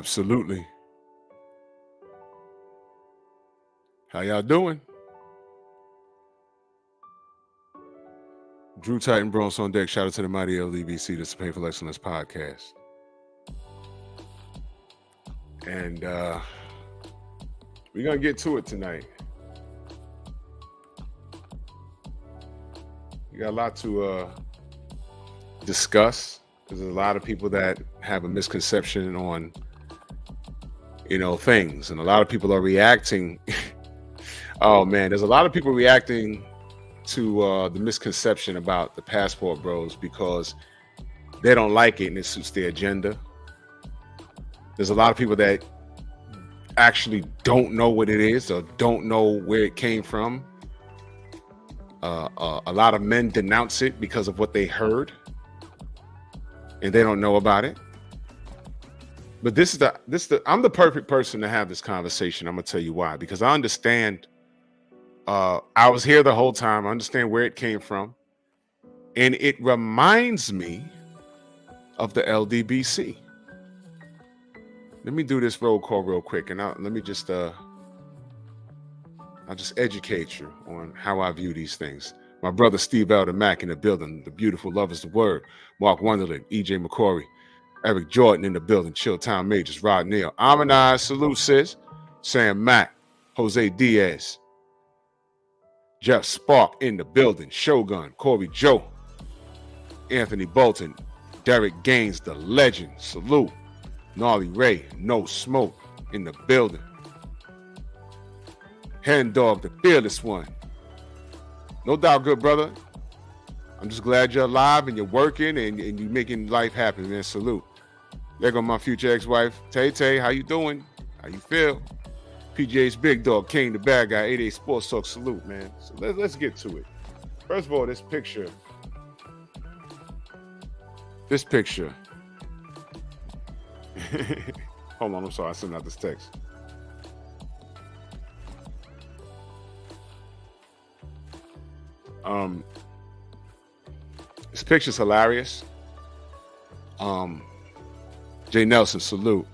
Absolutely. How y'all doing? Drew Titan Bronx on deck. Shout out to the mighty LDBC. This is Painful Excellence Podcast. And we're going to get to it tonight. We got a lot to discuss, because there's a lot of people that have a misconception on, things. And a lot of people are reacting. Oh, man, there's a lot of people reacting to the misconception about the Passport Bros because they don't like it and it suits their agenda. There's a lot of people that actually don't know what it is or don't know where it came from. A lot of men denounce it because of what they heard and they don't know about it. But I'm the perfect person to have this conversation. I'm gonna tell you why. Because I understand. I was here the whole time. I understand where it came from, and it reminds me of the LDBC. Let me do this roll call real quick, and I'll just educate you on how I view these things. My brother Steve Elder Mack in the building. The beautiful love is the word. Mark Wonderland, EJ McCory, Eric Jordan in the building. Chilltown Majors, Rod Neal, Amanai, salute sis, Sam Mack, Jose Diaz, Jeff Spark in the building, Shogun, Corey Joe, Anthony Bolton, Derek Gaines, the legend, salute, Gnarly Ray, No Smoke in the building, Hen Dog, the fearless one. No doubt, good brother. I'm just glad you're alive and you're working and you're making life happen, man. Salute. There go my future ex-wife, Tay Tay. How you doing? How you feel? PJ's Big Dog, King the Bad Guy, 88 Sports Talk. Salute, man. So let's get to it. First of all, this picture. Hold on, I'm sorry. I sent out this text. This picture's hilarious. Jay Nelson, salute.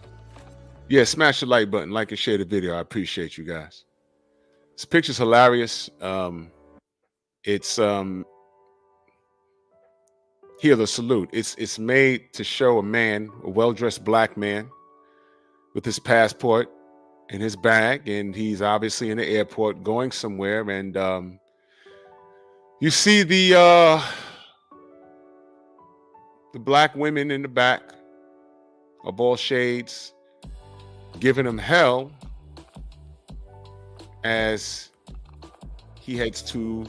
Yeah, smash the like button, like and share the video. I appreciate you guys. This picture's hilarious. It's here, the salute. It's made to show a man, a well-dressed black man, with his passport in his bag, and he's obviously in the airport going somewhere. And you see the black women in the back of all shades giving him hell as he heads to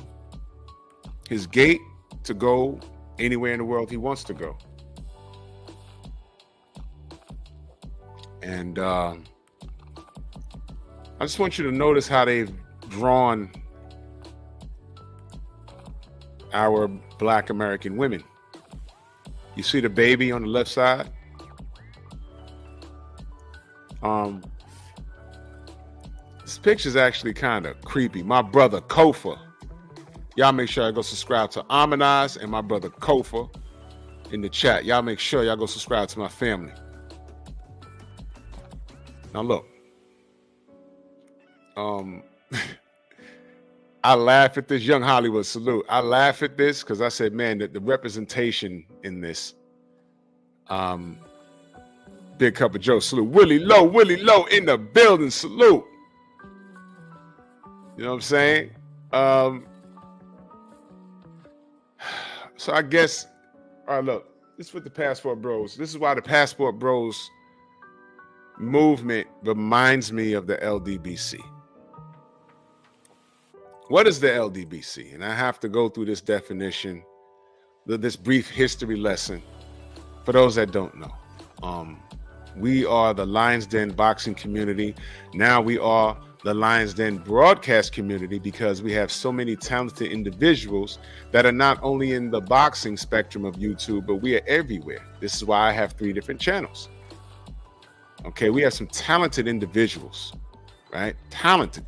his gate to go anywhere in the world he wants to go. And I just want you to notice how they've drawn our black American women. You see the baby on the left side? This picture's actually kind of creepy. My brother Kofa. Y'all make sure y'all go subscribe to Amanaz and my brother Kofa in the chat. Y'all make sure y'all go subscribe to my family. Now look. I laugh at this. Young Hollywood, salute. I laugh at this because I said, man, that the representation in this. Big Cup of Joe, salute. Willie Low in the building, salute. You know what I'm saying? So I guess, all right, look, this is what the Passport Bros. This is why the Passport Bros movement reminds me of the LDBC. What is the LDBC? And I have to go through this definition, this brief history lesson for those that don't know. We are the Lions Den boxing community. Now we are the Lions Den broadcast community because we have so many talented individuals that are not only in the boxing spectrum of YouTube, but we are everywhere. This is why I have 3 different channels. Okay, we have some talented individuals, right? Talented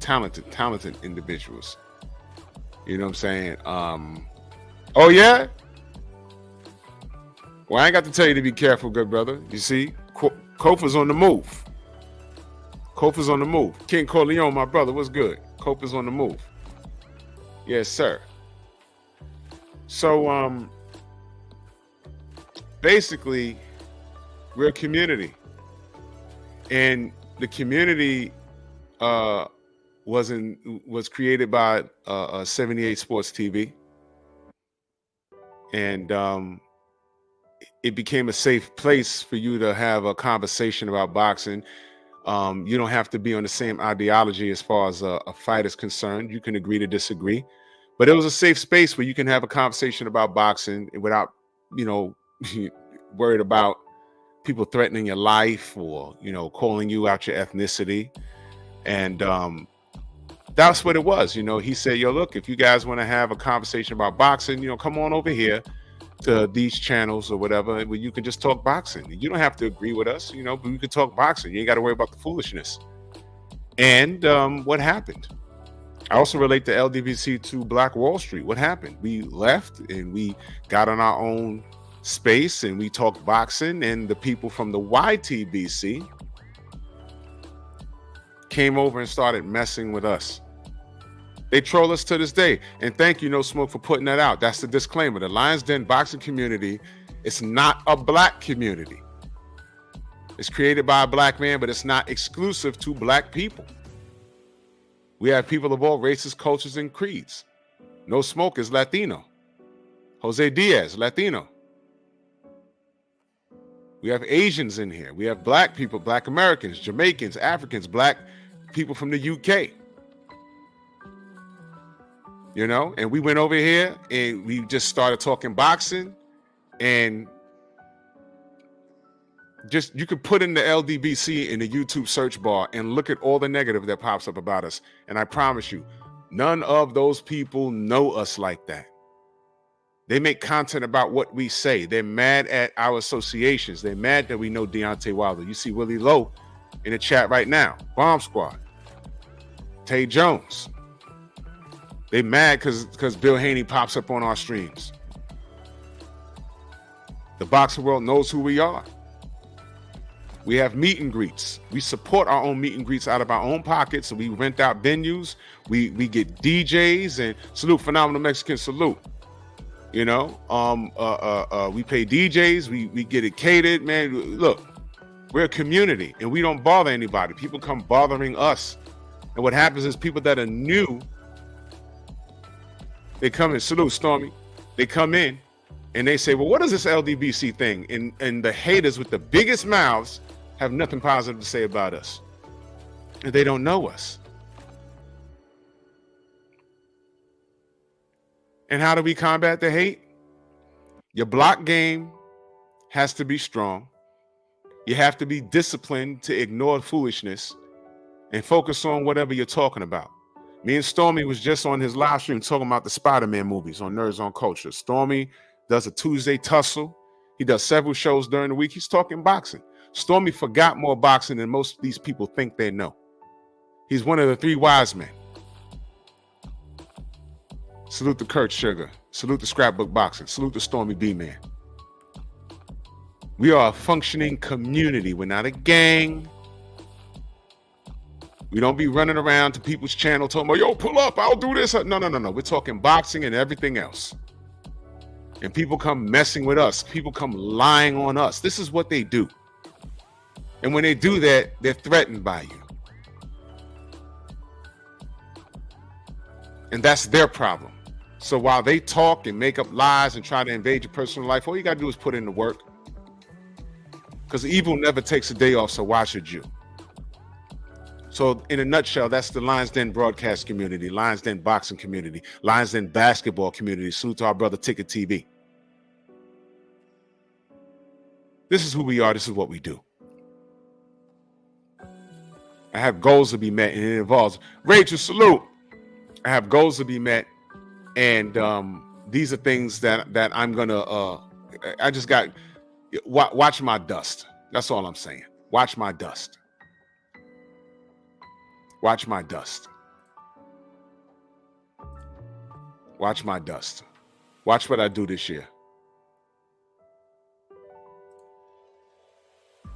individuals. You know what I'm saying? Oh yeah? Well, I ain't got to tell you to be careful, good brother. You see? Kofa's on the move. Kofa's on the move. King Corleone, my brother, what's good? Kofa's on the move. Yes, sir. So, basically, we're a community. And the community was created by 78 Sports TV. And it became a safe place for you to have a conversation about boxing. You don't have to be on the same ideology as far as a fight is concerned. You can agree to disagree, but it was a safe space where you can have a conversation about boxing without, worried about people threatening your life or, calling you out your ethnicity. And that's what it was. He said, yo, look, if you guys want to have a conversation about boxing, come on over here to these channels or whatever, where you can just talk boxing. You don't have to agree with us, but we can talk boxing. You ain't got to worry about the foolishness. And what happened? I also relate the LDBC to Black Wall Street. What happened? We left and we got on our own space and we talked boxing, and the people from the YTBC came over and started messing with us. They troll us to this day. And thank you, No Smoke, for putting that out. That's the disclaimer. The Lions Den boxing community is not a black community. It's created by a black man, but it's not exclusive to black people. We have people of all races, cultures, and creeds. No Smoke is Latino. Jose Diaz, Latino. We have Asians in here. We have black people, black Americans, Jamaicans, Africans, black people from the UK. And we went over here and we just started talking boxing, and just, you could put in the LDBC in the YouTube search bar and look at all the negative that pops up about us. And I promise you, none of those people know us like that. They make content about what we say. They're mad at our associations. They're mad that we know Deontay Wilder. You see Willie Lowe in the chat right now. Bomb Squad. Tay Jones. They mad because Bill Haney pops up on our streams. The boxing world knows who we are. We have meet and greets. We support our own meet and greets out of our own pockets. So we rent out venues. We get DJs, and salute Phenomenal Mexican, salute. We pay DJs. We get it catered, man. Look, we're a community and we don't bother anybody. People come bothering us. And what happens is people that are new, they come in, salute Stormy. They come in and they say, well, what is this LDBC thing? And the haters with the biggest mouths have nothing positive to say about us. And they don't know us. And how do we combat the hate? Your block game has to be strong. You have to be disciplined to ignore foolishness and focus on whatever you're talking about. Me and Stormy was just on his live stream talking about the Spider-Man movies on Nerds on Culture. Stormy does a Tuesday tussle. He does several shows during the week. He's talking boxing. Stormy forgot more boxing than most of these people think they know. He's one of the three wise men. Salute the Kurt Sugar. Salute the Scrapbook Boxing. Salute the Stormy B-Man. We are a functioning community. We're not a gang. We don't be running around to people's channel talking about, yo, pull up, I'll do this. No. We're talking boxing and everything else. And people come messing with us. People come lying on us. This is what they do. And when they do that, they're threatened by you. And that's their problem. So while they talk and make up lies and try to invade your personal life, all you got to do is put in the work. Because evil never takes a day off, so why should you? So in a nutshell, that's the Lions Den broadcast community, Lions Den boxing community, Lions Den basketball community. Salute to our brother Ticket TV. This is who we are. This is what we do. I have goals to be met, and it involves Rachel, salute. I have goals to be met, and these are things that I'm gonna. I just got watch my dust. That's all I'm saying. Watch my dust. Watch my dust. Watch my dust. Watch what I do this year.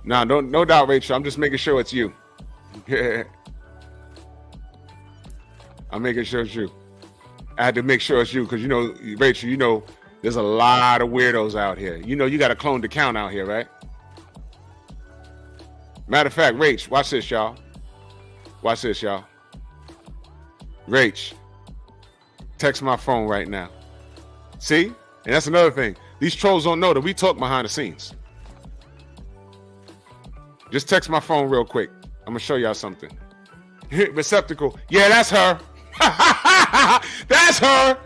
Nah, no doubt, Rachel. I'm just making sure it's you. I'm making sure it's you. I had to make sure it's you because, you know, Rachel, you know, there's a lot of weirdos out here. You know, you got a cloned account out here, right? Matter of fact, Rach, watch this, y'all. Watch this, y'all. Rach, text my phone right now. See? And that's another thing. These trolls don't know that we talk behind the scenes. Just text my phone real quick. I'm going to show y'all something. Receptacle. Yeah, that's her. That's her.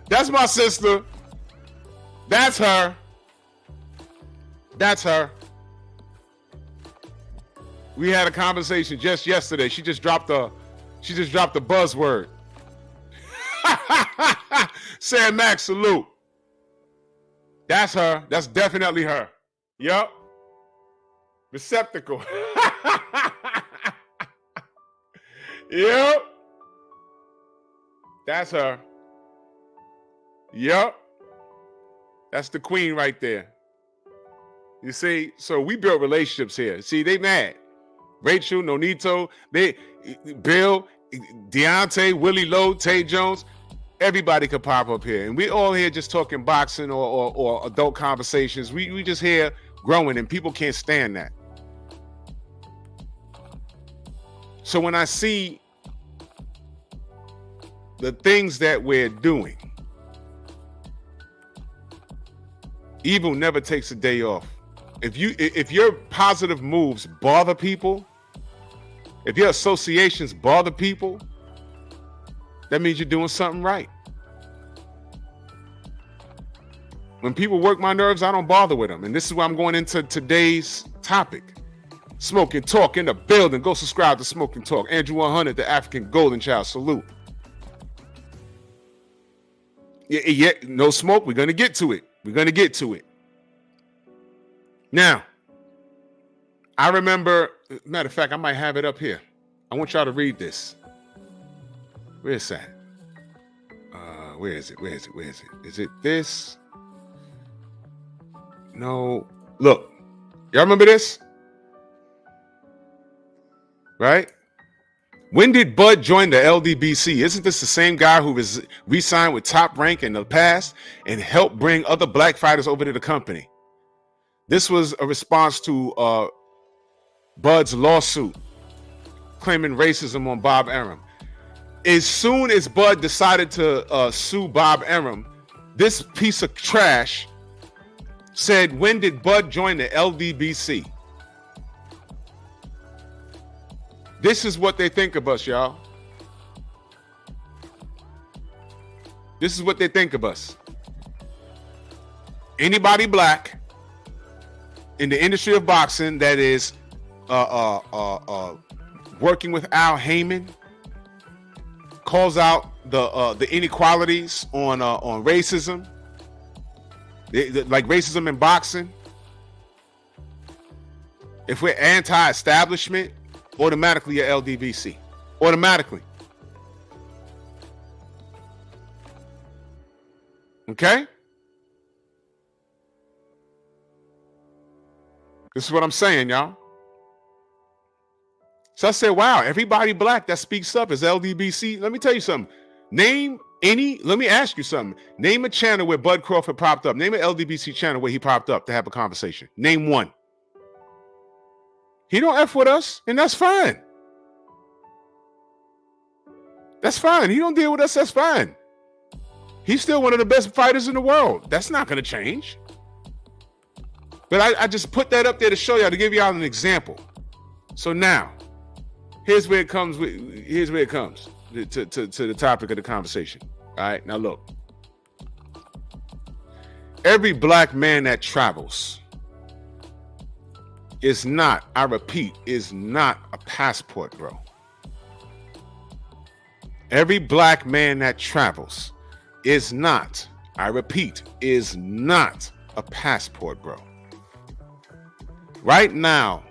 That's my sister. That's her. That's her. We had a conversation just yesterday. She just dropped a buzzword. Sam Max, salute. That's her. That's definitely her. Yup. Receptacle. Yep. That's her. Yep. That's the queen right there. You see, so we built relationships here. See, they mad. Rachel, Nonito, Bill, Deontay, Willie Lowe, Tay Jones, everybody could pop up here. And we all here just talking boxing or adult conversations. We just here growing, and people can't stand that. So when I see the things that we're doing, evil never takes a day off. If your positive moves bother people, if your associations bother people, that means you're doing something right. When people work my nerves, I don't bother with them. And this is why I'm going into today's topic. Smoke and Talk in the building. Go subscribe to Smoke and Talk. Andrew 100, the African Golden Child. Salute. Yeah, no smoke. We're going to get to it. We're going to get to it. Now, I remember, matter of fact, I might have it up here. I want y'all to read this. Where is that? Where is it? Is it this? No. Look, y'all remember this? Right? When did Bud join the LDBC? Isn't this the same guy who was re-signed with Top Rank in the past and helped bring other black fighters over to the company? This was a response to Bud's lawsuit claiming racism on Bob Arum. As soon as Bud decided to sue Bob Arum, this piece of trash said, when did Bud join the LDBC? This is what they think of us, y'all. This is what they think of us. Anybody black in the industry of boxing that is working with Al Heyman calls out the inequalities on racism, like racism in boxing. If we're anti-establishment, automatically you're LDBC. Automatically. Okay? This is what I'm saying, y'all. So I said, wow, everybody black that speaks up is LDBC. Let me tell you something. Let me ask you something. Name a channel where Bud Crawford popped up. Name an LDBC channel where he popped up to have a conversation. Name one. He don't F with us, and that's fine. That's fine. He don't deal with us, that's fine. He's still one of the best fighters in the world. That's not going to change. But I just put that up there to show y'all, to give y'all an example. So now, here's where it comes to the topic of the conversation. All right, now look. Every black man that travels is not, I repeat, is not a passport, bro. Every black man that travels is not, I repeat, is not a passport, bro. Right now,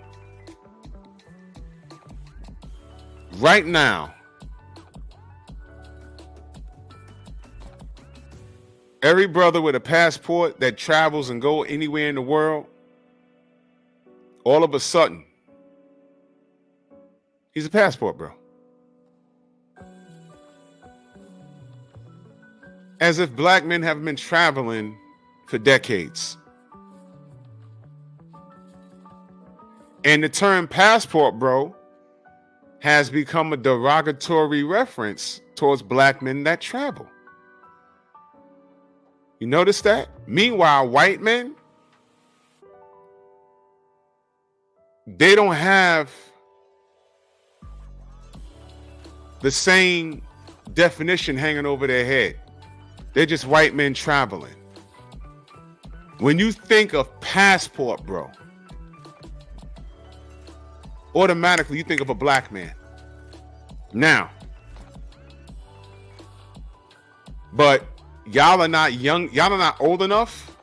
every brother with a passport that travels and go anywhere in the world, all of a sudden, he's a passport bro. As if black men haven't been traveling for decades. And the term passport bro has become a derogatory reference towards black men that travel. You notice that? Meanwhile, white men, they don't have the same definition hanging over their head. They're just white men traveling. When you think of passport bro, automatically you think of a black man. Now, but y'all are not young, y'all are not old enough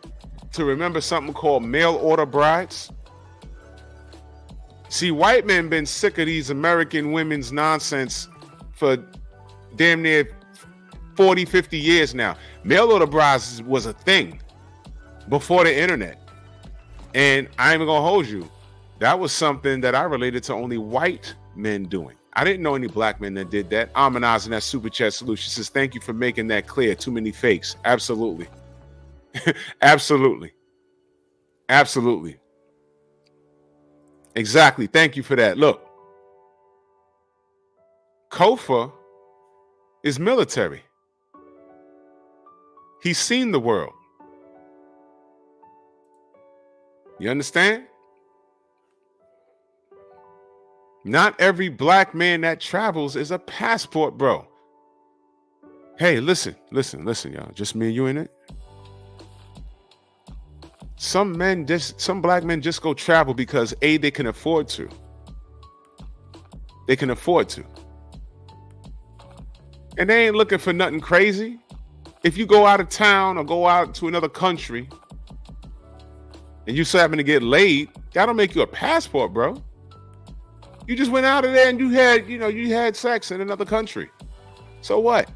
to remember something called mail order brides. See, white men been sick of these American women's nonsense for damn near 40, 50 years now. Mail order brides was a thing before the internet. And I ain't even gonna hold you. That was something that I related to only white men doing. I didn't know any black men that did that. Amanaz in that super chat solution says, thank you for making that clear. Too many fakes. Absolutely. Absolutely. Absolutely. Exactly. Thank you for that. Look, Kofa is military. He's seen the world. You understand? Not every black man that travels is a passport bro. Hey, listen, y'all. Just me and you in it. Some black men just go travel because A, they can afford to. They can afford to. And they ain't looking for nothing crazy. If you go out of town or go out to another country and you so happen to get laid, that'll make you a passport bro. You just went out of there and you had sex in another country. So what?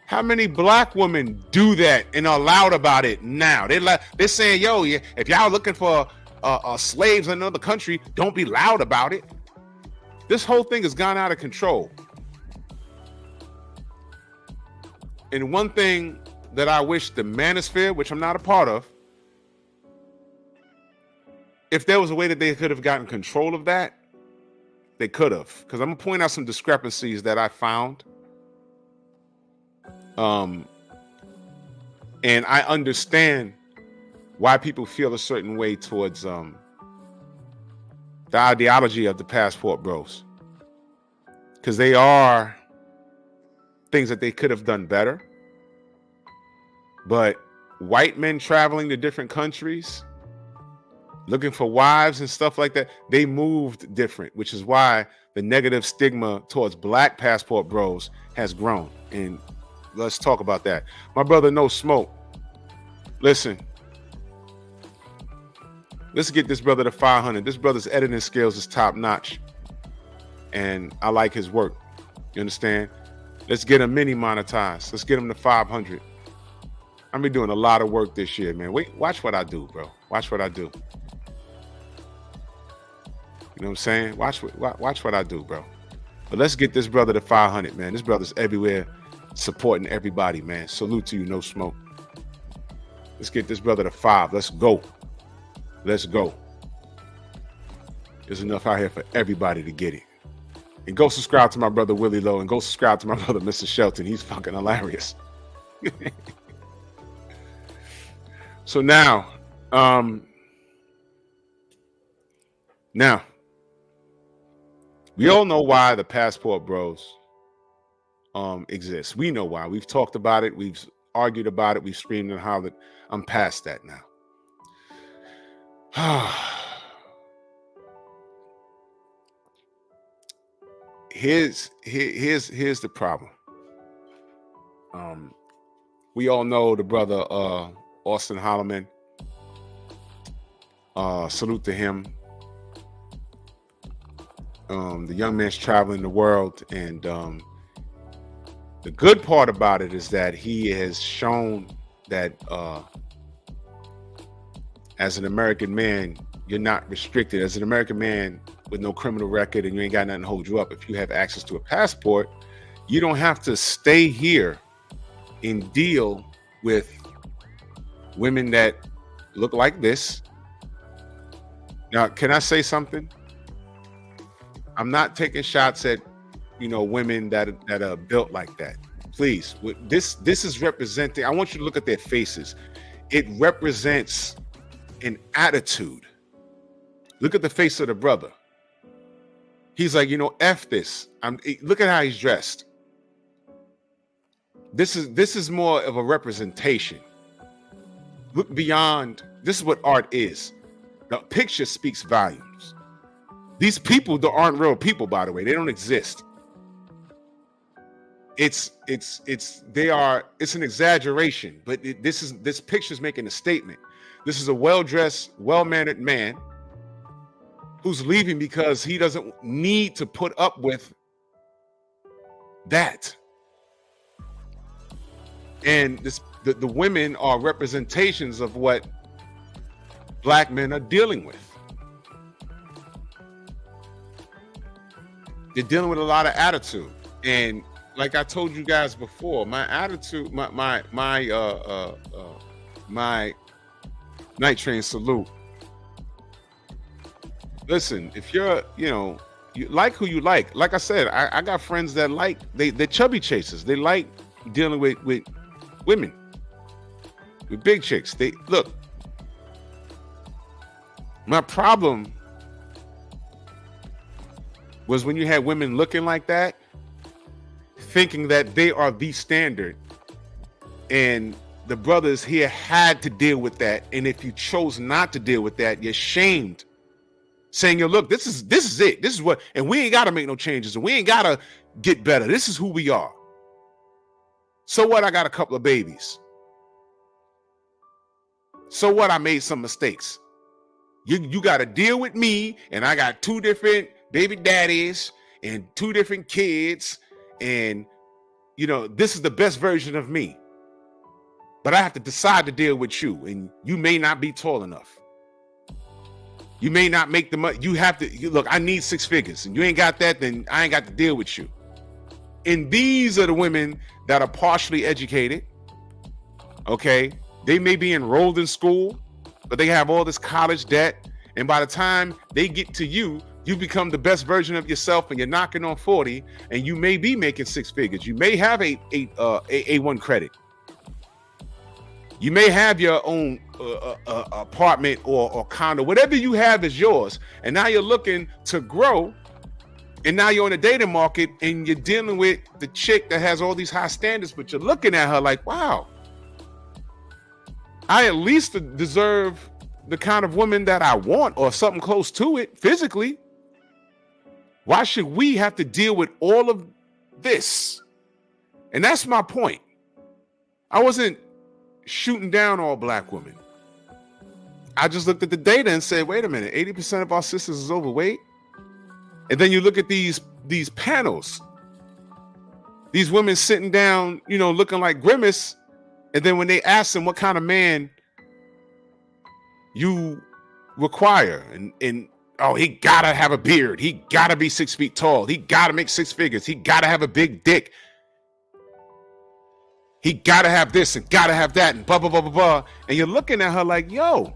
How many black women do that and are loud about it now? They're saying, yo, if y'all looking for slaves in another country, don't be loud about it. This whole thing has gone out of control. And one thing that I wish the manosphere, which I'm not a part of, if there was a way that they could have gotten control of that, they could have. Because I'm going to point out some discrepancies that I found. And I understand why people feel a certain way towards the ideology of the passport bros. Because they are things that they could have done better. But white men traveling to different countries, looking for wives and stuff like that, they moved different, which is why the negative stigma towards black passport bros has grown. And let's talk about that. My brother, No Smoke. Listen, let's get this brother to 500. This brother's editing skills is top notch. And I like his work. You understand? Let's get him mini monetized. Let's get him to 500. I'm be doing a lot of work this year, man. Wait, watch what I do, bro. Watch what I do. You know what I'm saying? Watch what I do, bro. But let's get this brother to 500, man. This brother's everywhere supporting everybody, man. Salute to you, No Smoke. Let's get this brother to 5. Let's go. Let's go. There's enough out here for everybody to get it. And go subscribe to my brother Willie Lowe and go subscribe to my brother Mr. Shelton. He's fucking hilarious. So now, we all know why the passport bros exist. We know why. We've talked about it. We've argued about it. We've screamed and hollered. I'm past that now. Here's the problem. We all know the brother Austin Holloman. Salute to him. The young man's traveling the world, and the good part about it is that he has shown that as an American man, you're not restricted. As an American man with no criminal record and you ain't got nothing to hold you up, if you have access to a passport, you don't have to stay here and deal with women that look like this. Now, can I say something? I'm not taking shots at, women that are built like that. Please, this is representing, I want you to look at their faces. It represents an attitude. Look at the face of the brother. He's like, F this. Look at how he's dressed. This is more of a representation. Look beyond. This is what art is. The picture speaks volumes. These people aren't real people, by the way. They don't exist. It's an exaggeration, but this picture's making a statement. This is a well-dressed, well-mannered man who's leaving because he doesn't need to put up with that. And the women are representations of what Black men are dealing with. They're dealing with a lot of attitude. And like I told you guys before, my attitude, my night train salute. Listen, if you're, you like who you like. Like I said, I got friends that they're chubby chasers. They like dealing with women, with big chicks. Look, my problem was when you had women looking like that, thinking that they are the standard, and the brothers here had to deal with that. And if you chose not to deal with that, you're shamed, saying, "Yo, look, this is it. This is what, and we ain't got to make no changes, and we ain't got to get better. This is who we are. So what? I got a couple of babies. So what? I made some mistakes. You got to deal with me, and I got 2 different baby daddies and 2 different kids, and this is the best version of me. But I have to decide to deal with you, and you may not be tall enough. You may not make the money. You have to look. I need 6 figures, and you ain't got that. Then I ain't got to deal with you." And these are the women that are partially educated. Okay, they may be enrolled in school, but they have all this college debt, and by the time they get to you, you become the best version of yourself, and you're knocking on 40, and you may be making 6 figures. You may have a A1 credit. You may have your own apartment or condo. Whatever you have is yours, and now you're looking to grow, and now you're in the dating market, and you're dealing with the chick that has all these high standards, but you're looking at her like, wow, I at least deserve the kind of woman that I want, or something close to it physically. Why should we have to deal with all of this? And that's my point. I wasn't shooting down all Black women. I just looked at the data and said, wait a minute, 80% of our sisters is overweight. And then you look at these panels, these women sitting down, looking like Grimace. And then when they ask them what kind of man you require, and oh, he gotta have a beard, he gotta be 6 feet tall, he gotta make 6 figures, he gotta have a big dick, he gotta have this and gotta have that, and blah blah blah blah blah. And you're looking at her like, yo,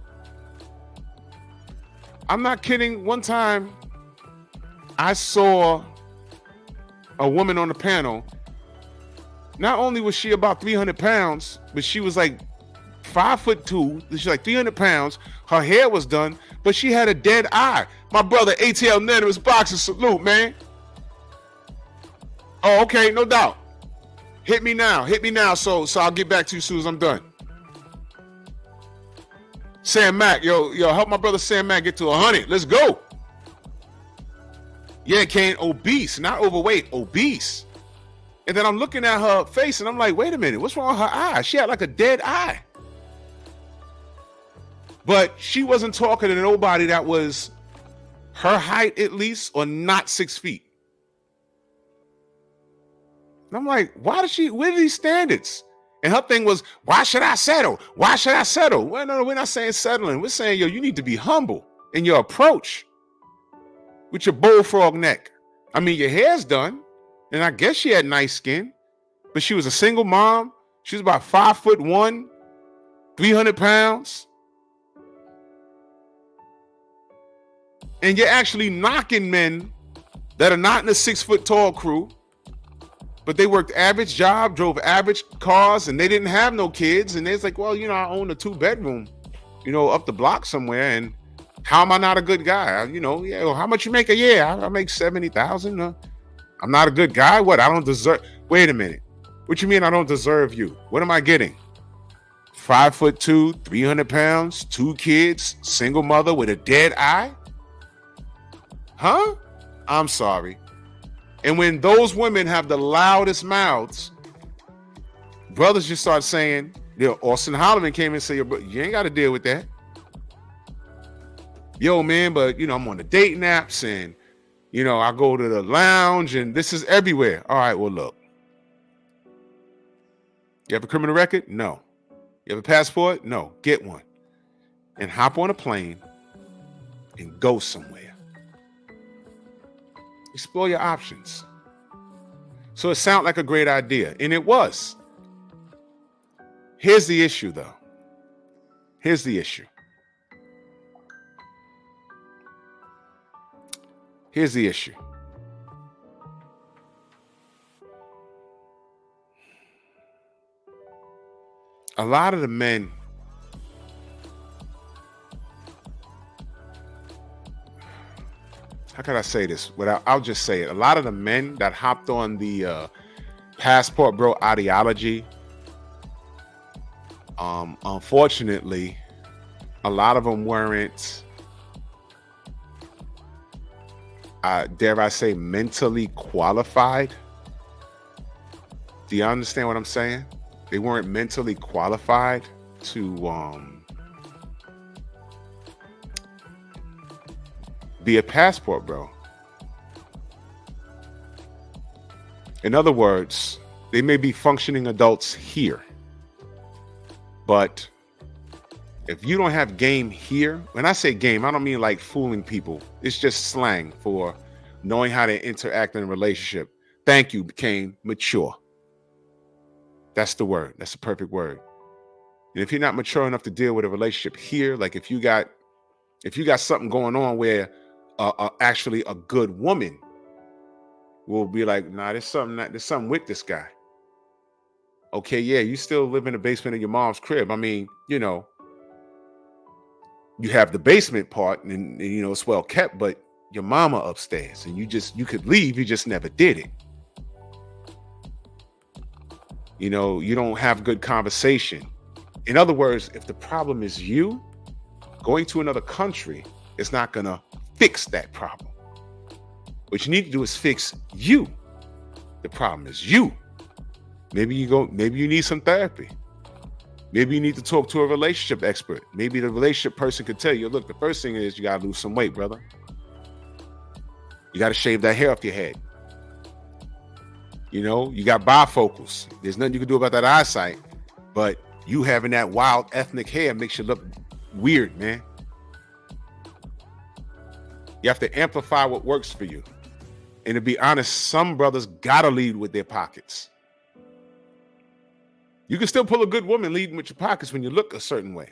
I'm not kidding. One time I saw a woman on the panel. Not only was she about 300 pounds, but she was like 5'2". She's like 300 pounds. Her hair was done, but she had a dead eye. My brother, ATL Unanimous Boxing, salute, man. Oh, okay, no doubt. Hit me now, so I'll get back to you as soon as I'm done. Sam Mack, yo, help my brother Sam Mack get to 100. Let's go. Yeah, Kane, obese, not overweight, obese. And then I'm looking at her face and I'm like, wait a minute, what's wrong with her eye? She had like a dead eye. But she wasn't talking to nobody that was her height at least, or not 6 feet. And I'm like, where are these standards? And her thing was, why should I settle? Why should I settle? Well, no, we're not saying settling. We're saying, yo, you need to be humble. in your approach with your bullfrog neck. I mean, your hair's done, and I guess she had nice skin, but she was a single mom. She was about 5'1", 300 pounds. And you're actually knocking men that are not in a 6 foot tall crew, but they worked average job, drove average cars, and they didn't have no kids. And it's like, well, I own a 2-bedroom, up the block somewhere. And how am I not a good guy? How much you make a year? I make 70,000. I'm not a good guy. What? I don't deserve. Wait a minute. What you mean I don't deserve you? What am I getting? 5'2", 300 pounds, 2 kids, single mother with a dead eye? Huh? I'm sorry. And when those women have the loudest mouths, brothers just start saying, Austin Holloman came and said, you ain't got to deal with that. Yo, man, but, I'm on the dating apps and, I go to the lounge and this is everywhere. All right, well, look. You have a criminal record? No. You have a passport? No. Get one. And hop on a plane and go somewhere. Explore your options. So it sounded like a great idea, and it was. Here's the issue, though. Here's the issue. Here's the issue. A lot of the men how can I say this? I'll just say it. A lot of the men that hopped on the passport bro ideology, unfortunately, a lot of them weren't, dare I say, mentally qualified. Do you understand what I'm saying? They weren't mentally qualified to be a passport bro. In other words, they may be functioning adults here, but if you don't have game here, when I say game, I don't mean like fooling people. It's just slang for knowing how to interact in a relationship. Thank you, became mature. That's the word. That's the perfect word. And if you're not mature enough to deal with a relationship here, like if you got something going on where actually a good woman will be like, nah, there's something with this guy. Okay, yeah, you still live in the basement of your mom's crib. I mean, you have the basement part and it's well kept, but your mama upstairs and you could leave, you just never did it. You don't have good conversation. In other words, if the problem is you, going to another country is not gonna fix that problem. What you need to do is fix you. The problem is you. Maybe you need some therapy. Maybe you need to talk to a relationship expert. Maybe the relationship person could tell you, look, the first thing is you gotta lose some weight, brother. You gotta shave that hair off your head. You got bifocals. There's nothing you can do about that eyesight, but you having that wild ethnic hair makes you look weird, man. You have to amplify what works for you. And to be honest, some brothers gotta lead with their pockets. You can still pull a good woman leading with your pockets when you look a certain way.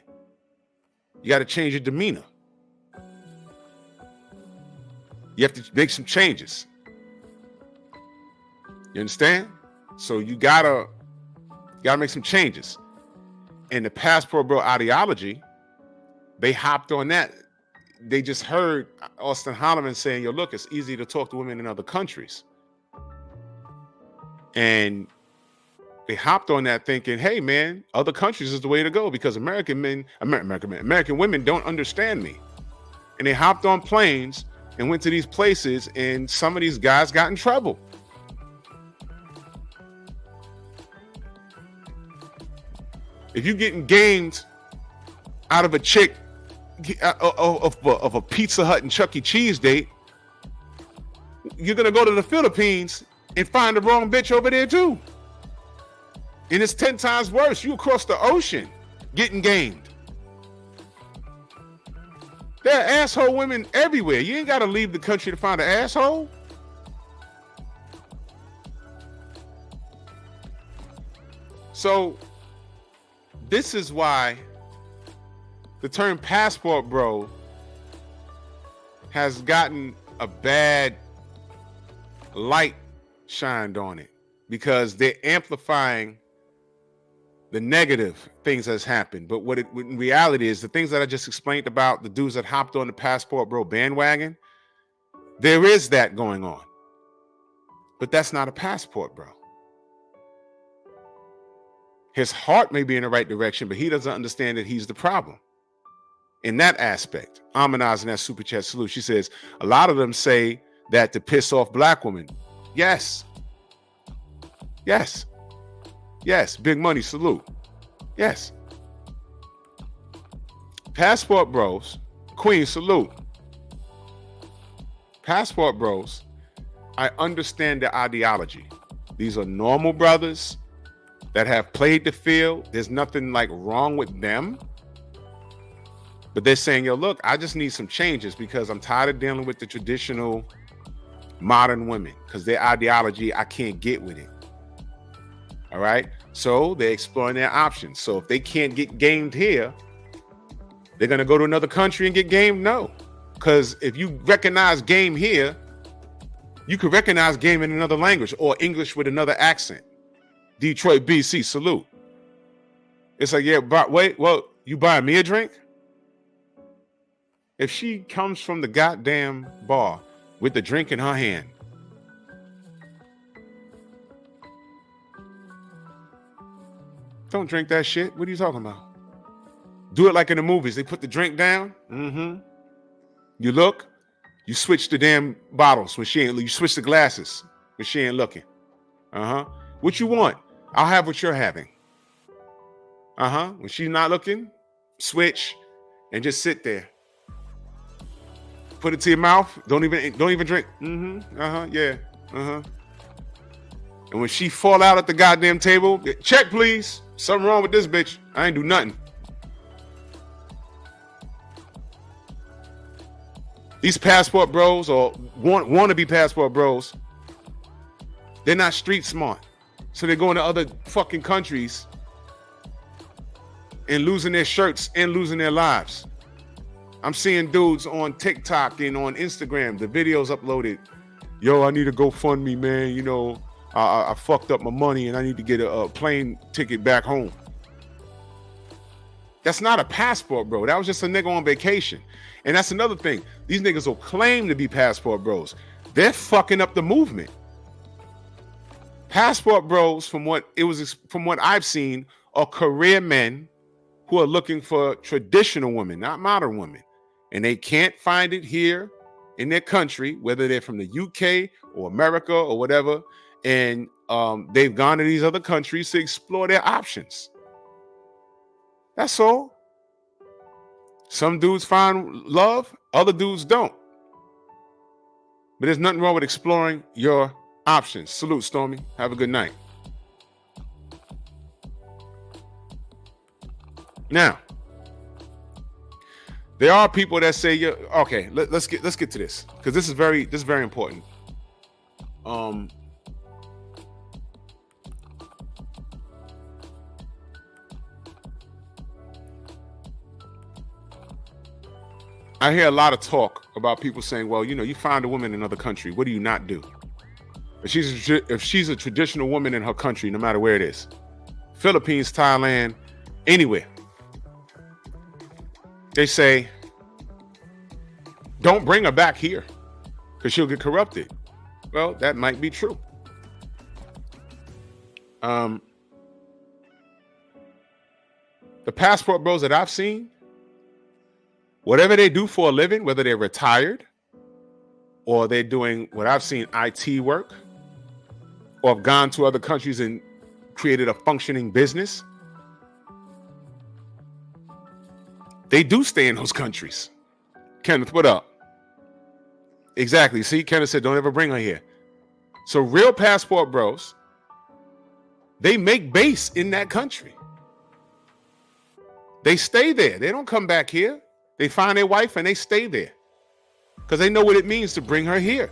You got to change your demeanor. You have to make some changes. You understand? So you gotta make some changes. And the passport bro ideology, they hopped on that. They just heard Austin Holloman saying, yo, look, it's easy to talk to women in other countries. And they hopped on that thinking, hey, man, other countries is the way to go because American women don't understand me. And they hopped on planes and went to these places, and some of these guys got in trouble. If you're getting gamed out of a chick of a Pizza Hut and Chuck E. Cheese date, you're gonna go to the Philippines and find the wrong bitch over there too. And it's 10 times worse. You across the ocean getting gamed. There are asshole women everywhere. You ain't got to leave the country to find an asshole. So this is why the term passport bro has gotten a bad light shined on it, because they're amplifying the negative things that's happened. But what in reality is, the things that I just explained about the dudes that hopped on the passport bro bandwagon, there is that going on. But that's not a passport bro. His heart may be in the right direction, but he doesn't understand that he's the problem in that aspect. Amanaz in that super chat salute. She says, a lot of them say that to piss off black women. Yes. Yes. Yes. Big money salute. Yes. Passport bros. Queen salute. Passport bros. I understand their ideology. These are normal brothers that have played the field. There's nothing like wrong with them. But they're saying, yo, look, I just need some changes because I'm tired of dealing with the traditional modern women, because their ideology, I can't get with it. All right. So they're exploring their options. So if they can't get gamed here, they're going to go to another country and get gamed? No. Because if you recognize game here, you could recognize game in another language or English with another accent. Detroit, BC, salute. It's like, yeah, but wait, well, you buying me a drink? If she comes from the goddamn bar with the drink in her hand, don't drink that shit. What are you talking about? Do it like in the movies. They put the drink down. You look, you switch the damn bottles when she ain't, you switch the glasses when she ain't looking. What you want? I'll have what you're having. When she's not looking, switch and just sit there. Put it to your mouth. Don't even drink. Yeah. And when she fall out at the goddamn table, check please. Something wrong with this bitch. I ain't do nothing. These passport bros, or want to be passport bros, they're not street smart. So they're going to other fucking countries and losing their shirts and losing their lives. I'm seeing dudes on TikTok and on Instagram, the videos uploaded. Yo, I need to GoFundMe, man. You know, I fucked up my money and I need to get a plane ticket back home. That's not a passport bro. That was just a nigga on vacation. And that's another thing. These niggas will claim to be passport bros. They're fucking up the movement. Passport bros, from what I've seen, are career men who are looking for traditional women, not modern women. And they can't find it here in their country, whether they're from the UK or America or whatever. And they've gone to these other countries to explore their options. That's all. Some dudes find love, other dudes don't. But there's nothing wrong with exploring your options. Salute, Stormy. Have a good night. Now, there are people that say, yeah, okay, let's get to this, because this is very important. I hear a lot of talk about people saying, well, you know, you find a woman in another country, what do you not do? If she's a traditional woman in her country, no matter where it is, Philippines, Thailand, anywhere, they say, don't bring her back here because she'll get corrupted. Well, that might be true. The passport bros that I've seen, whatever they do for a living, whether they're retired or they're doing what I've seen, IT work, or have gone to other countries and created a functioning business, they do stay in those countries. Kenneth, what up? Exactly. See, Kenneth said, don't ever bring her here. So real passport bros, they make base in that country. They stay there. They don't come back here. They find their wife and they stay there because they know what it means to bring her here.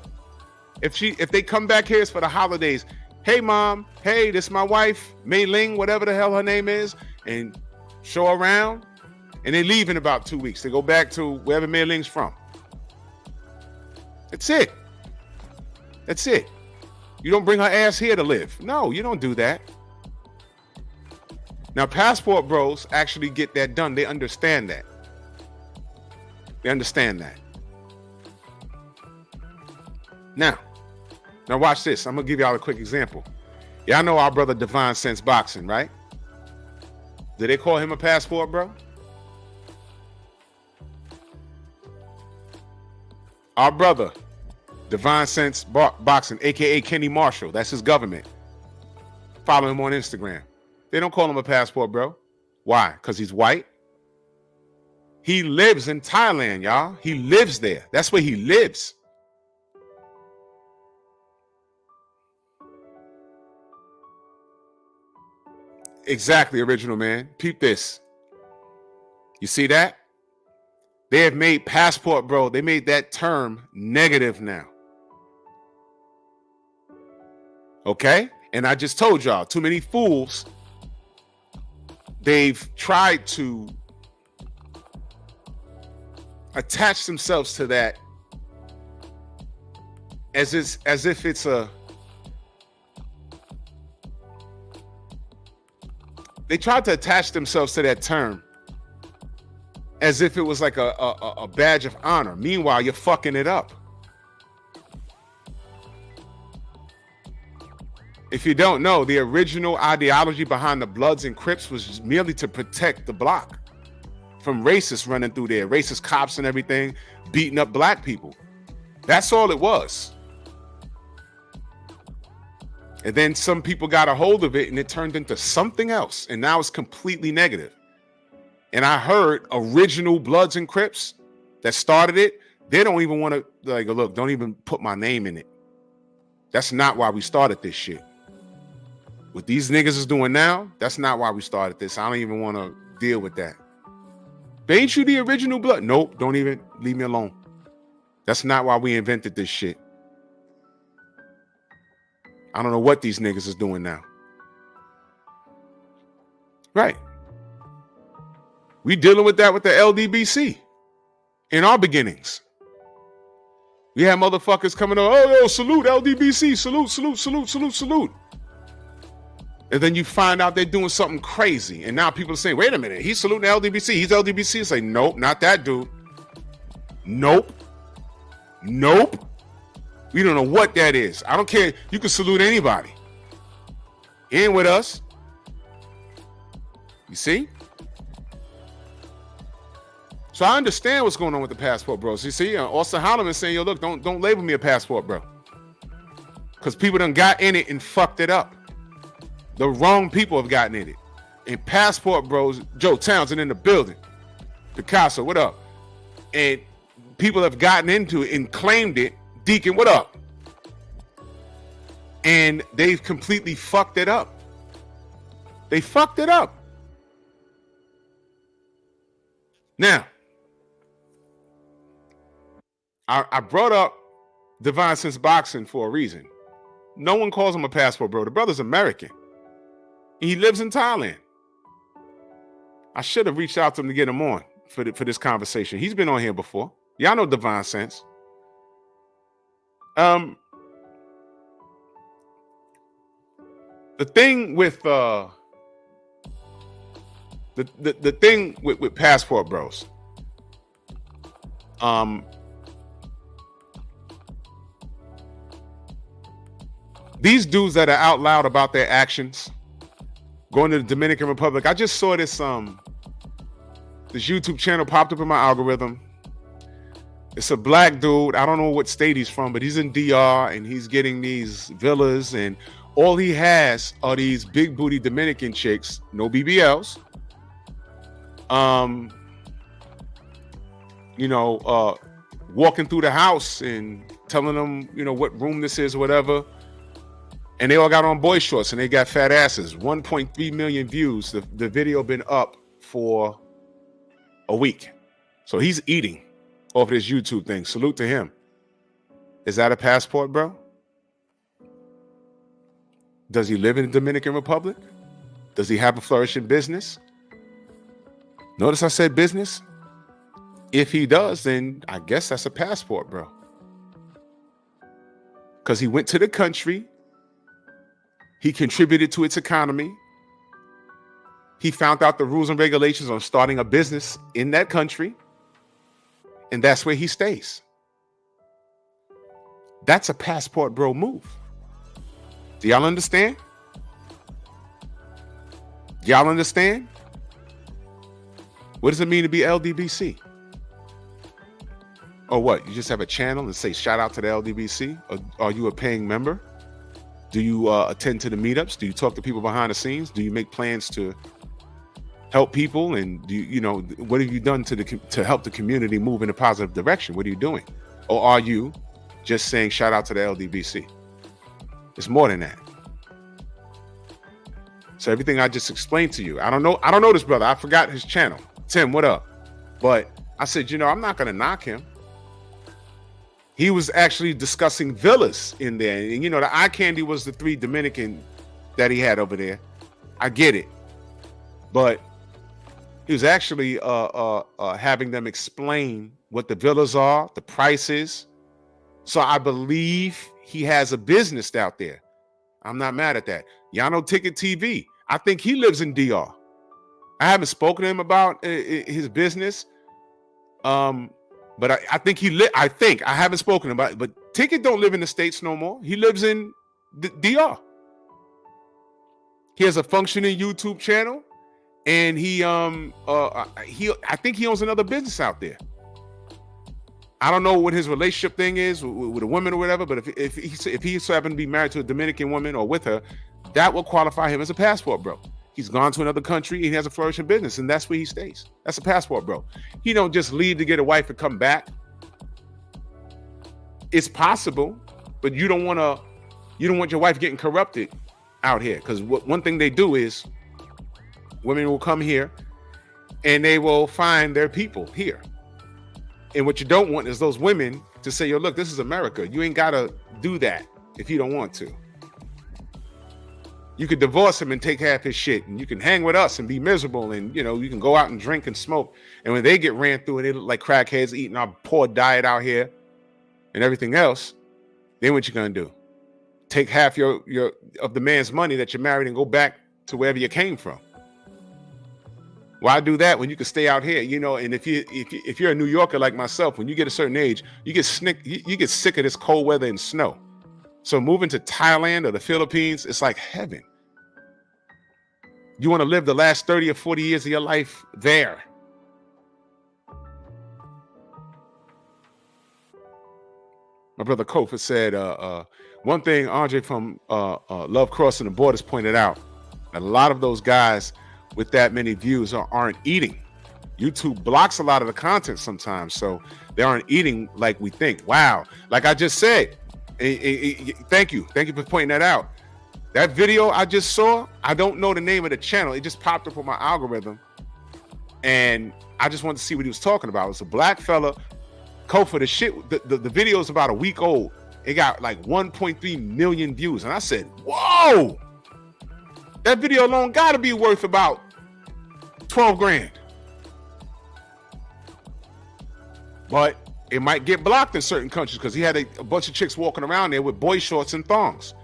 If they come back here, it's for the holidays. Hey, mom. Hey, this is my wife, Mei Ling, whatever the hell her name is, and show her around. And they leave in about 2 weeks. They go back to wherever Mei Ling's from. That's it. That's it. You don't bring her ass here to live. No, you don't do that. Now, passport bros actually get that done. They understand that. They understand that. Now watch this. I'm going to give y'all a quick example. Y'all know our brother Divine Sense Boxing, right? Did they call him a passport bro? Our brother, Divine Sense Boxing, aka Kenny Marshall, that's his government. Follow him on Instagram. They don't call him a passport bro. Why? Because he's white. He lives in Thailand, y'all. He lives there. That's where he lives. Exactly, original man. Peep this. You see that? They have made passport bro. They made that term negative now. Okay? And I just told y'all, too many fools. They've tried to attach themselves to that as if it's a. They tried to attach themselves to that term as if it was like a badge of honor. Meanwhile, you're fucking it up. If you don't know, the original ideology behind the Bloods and Crips was merely to protect the block from racists running through there, racist cops and everything, beating up black people. That's all it was. And then some people got a hold of it and it turned into something else. And now it's completely negative. And I heard original Bloods and Crips that started it, they don't even want to, like, look, don't even put my name in it. That's not why we started this shit. What these niggas is doing now, that's not why we started this. I don't even want to deal with that. But ain't you the original Blood? Nope, don't even, leave me alone. That's not why we invented this shit. I don't know what these niggas is doing now. Right. We dealing with that with the LDBC in our beginnings. We had motherfuckers coming on, oh, yo, salute LDBC, salute, salute, salute, salute, salute. And then you find out they're doing something crazy. And now people are saying, wait a minute, he's saluting LDBC, he's LDBC. It's like, nope, not that dude. Nope. Nope. We don't know what that is. I don't care. You can salute anybody. He ain't with us. You see? So I understand what's going on with the passport bros. You see, Austin Holloman saying, yo, look, don't label me a passport bro. Because people done got in it and fucked it up. The wrong people have gotten in it. And passport bros, Joe Townsend in the building. Picasso, what up? And people have gotten into it and claimed it. Deacon, what up? And they've completely fucked it up. They fucked it up. Now, I brought up Divine Sense Boxing for a reason. No one calls him a passport bro. The brother's American. He lives in Thailand. I should have reached out to him to get him on for this conversation. He's been on here before. Y'all know Divine Sense. The thing with the thing with passport bros, these dudes that are out loud about their actions, going to the Dominican Republic. I just saw this this YouTube channel popped up in my algorithm. It's a black dude. I don't know what state he's from, but he's in DR and he's getting these villas, and all he has are these big booty Dominican chicks, no BBLs. Walking through the house and telling them, what room this is or whatever. And they all got on boy shorts and they got fat asses. 1.3 million views. The video been up for a week. So he's eating off this YouTube thing. Salute to him. Is that a passport, bro? Does he live in the Dominican Republic? Does he have a flourishing business? Notice I said business. If he does, then I guess that's a passport, bro. Because he went to the country. He contributed to its economy. He found out the rules and regulations on starting a business in that country. And that's where he stays. That's a passport bro move. Do y'all understand? Y'all understand? What does it mean to be LDBC? Or what? You just have a channel and say shout out to the LDBC? Or are you a paying member? Do you attend to the meetups? Do you talk to people behind the scenes? Do you make plans to help people? And do you know, what have you done to help the community move in a positive direction? What are you doing? Or are you just saying shout out to the LDBC? It's more than that. So everything I just explained to you, I don't know this brother. I forgot his channel. Tim, what up? But I said, you know, I'm not going to knock him. He was actually discussing villas in there. And, you know, the eye candy was the 3 Dominican that he had over there. I get it. But he was actually having them explain what the villas are, the prices. So I believe he has a business out there. I'm not mad at that. Y'all know Ticket TV. I think he lives in DR. I haven't spoken to him about his business. But I think I haven't spoken about it, but Ticket don't live in the States no more. He lives in DR. He has a functioning YouTube channel, and I think he owns another business out there. I don't know what his relationship thing is with a woman or whatever, but if he so happened to be married to a Dominican woman or with her, that will qualify him as a passport bro. He's gone to another country and he has a flourishing business, and that's where he stays. That's a passport bro. He don't just leave to get a wife and come back. It's possible, but you don't want your wife getting corrupted out here, because one thing they do is women will come here and they will find their people here. And what you don't want is those women to say, yo, look, this is America. You ain't got to do that if you don't want to. You could divorce him and take half his shit, and you can hang with us and be miserable, and you know, you can go out and drink and smoke. And when they get ran through and they look like crackheads eating our poor diet out here and everything else, then what you gonna do? Take half of the man's money that you're married and go back to wherever you came from. Why do that when you can stay out here? You know, and if you're a New Yorker like myself, when you get a certain age, you get sick of this cold weather and snow. So moving to Thailand or the Philippines, it's like heaven. You want to live the last 30 or 40 years of your life there. My brother Kofa said, one thing Andre from Love Crossing the Borders pointed out, that a lot of those guys with that many views aren't eating. YouTube blocks a lot of the content sometimes, so they aren't eating like we think. Wow. Like I just said, thank you for pointing that out. That video I just saw, I don't know the name of the channel. It just popped up on my algorithm, and I just wanted to see what he was talking about. It's a black fella. Kofa, the video is about a week old. It got like 1.3 million views, and I said, whoa, that video alone got to be worth about 12 grand. But it might get blocked in certain countries because he had a bunch of chicks walking around there with boy shorts and thongs.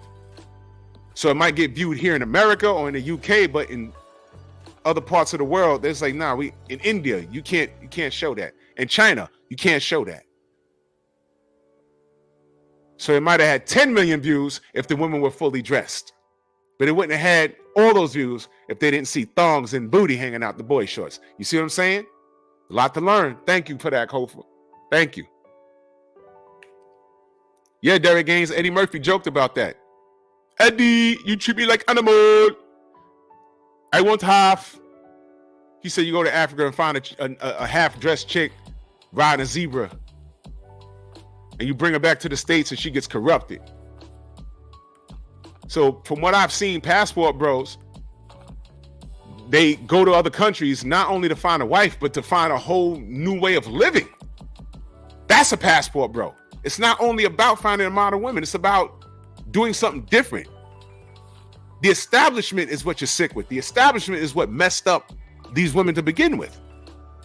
So it might get viewed here in America or in the UK, but in other parts of the world, there's like, nah, in India, you can't show that. In China, you can't show that. So it might have had 10 million views if the women were fully dressed, but it wouldn't have had all those views if they didn't see thongs and booty hanging out the boy shorts. You see what I'm saying? A lot to learn. Thank you for that, Kofa. Thank you. Yeah, Derek Gaines, Eddie Murphy joked about that. Eddie, you treat me like animal. I want half. He said you go to Africa and find a half-dressed chick riding a zebra, and you bring her back to the States and she gets corrupted. So from what I've seen, passport bros, they go to other countries not only to find a wife, but to find a whole new way of living. That's a passport, bro. It's not only about finding a modern woman. It's about doing something different. The establishment is what you're sick with. The establishment is what messed up these women to begin with.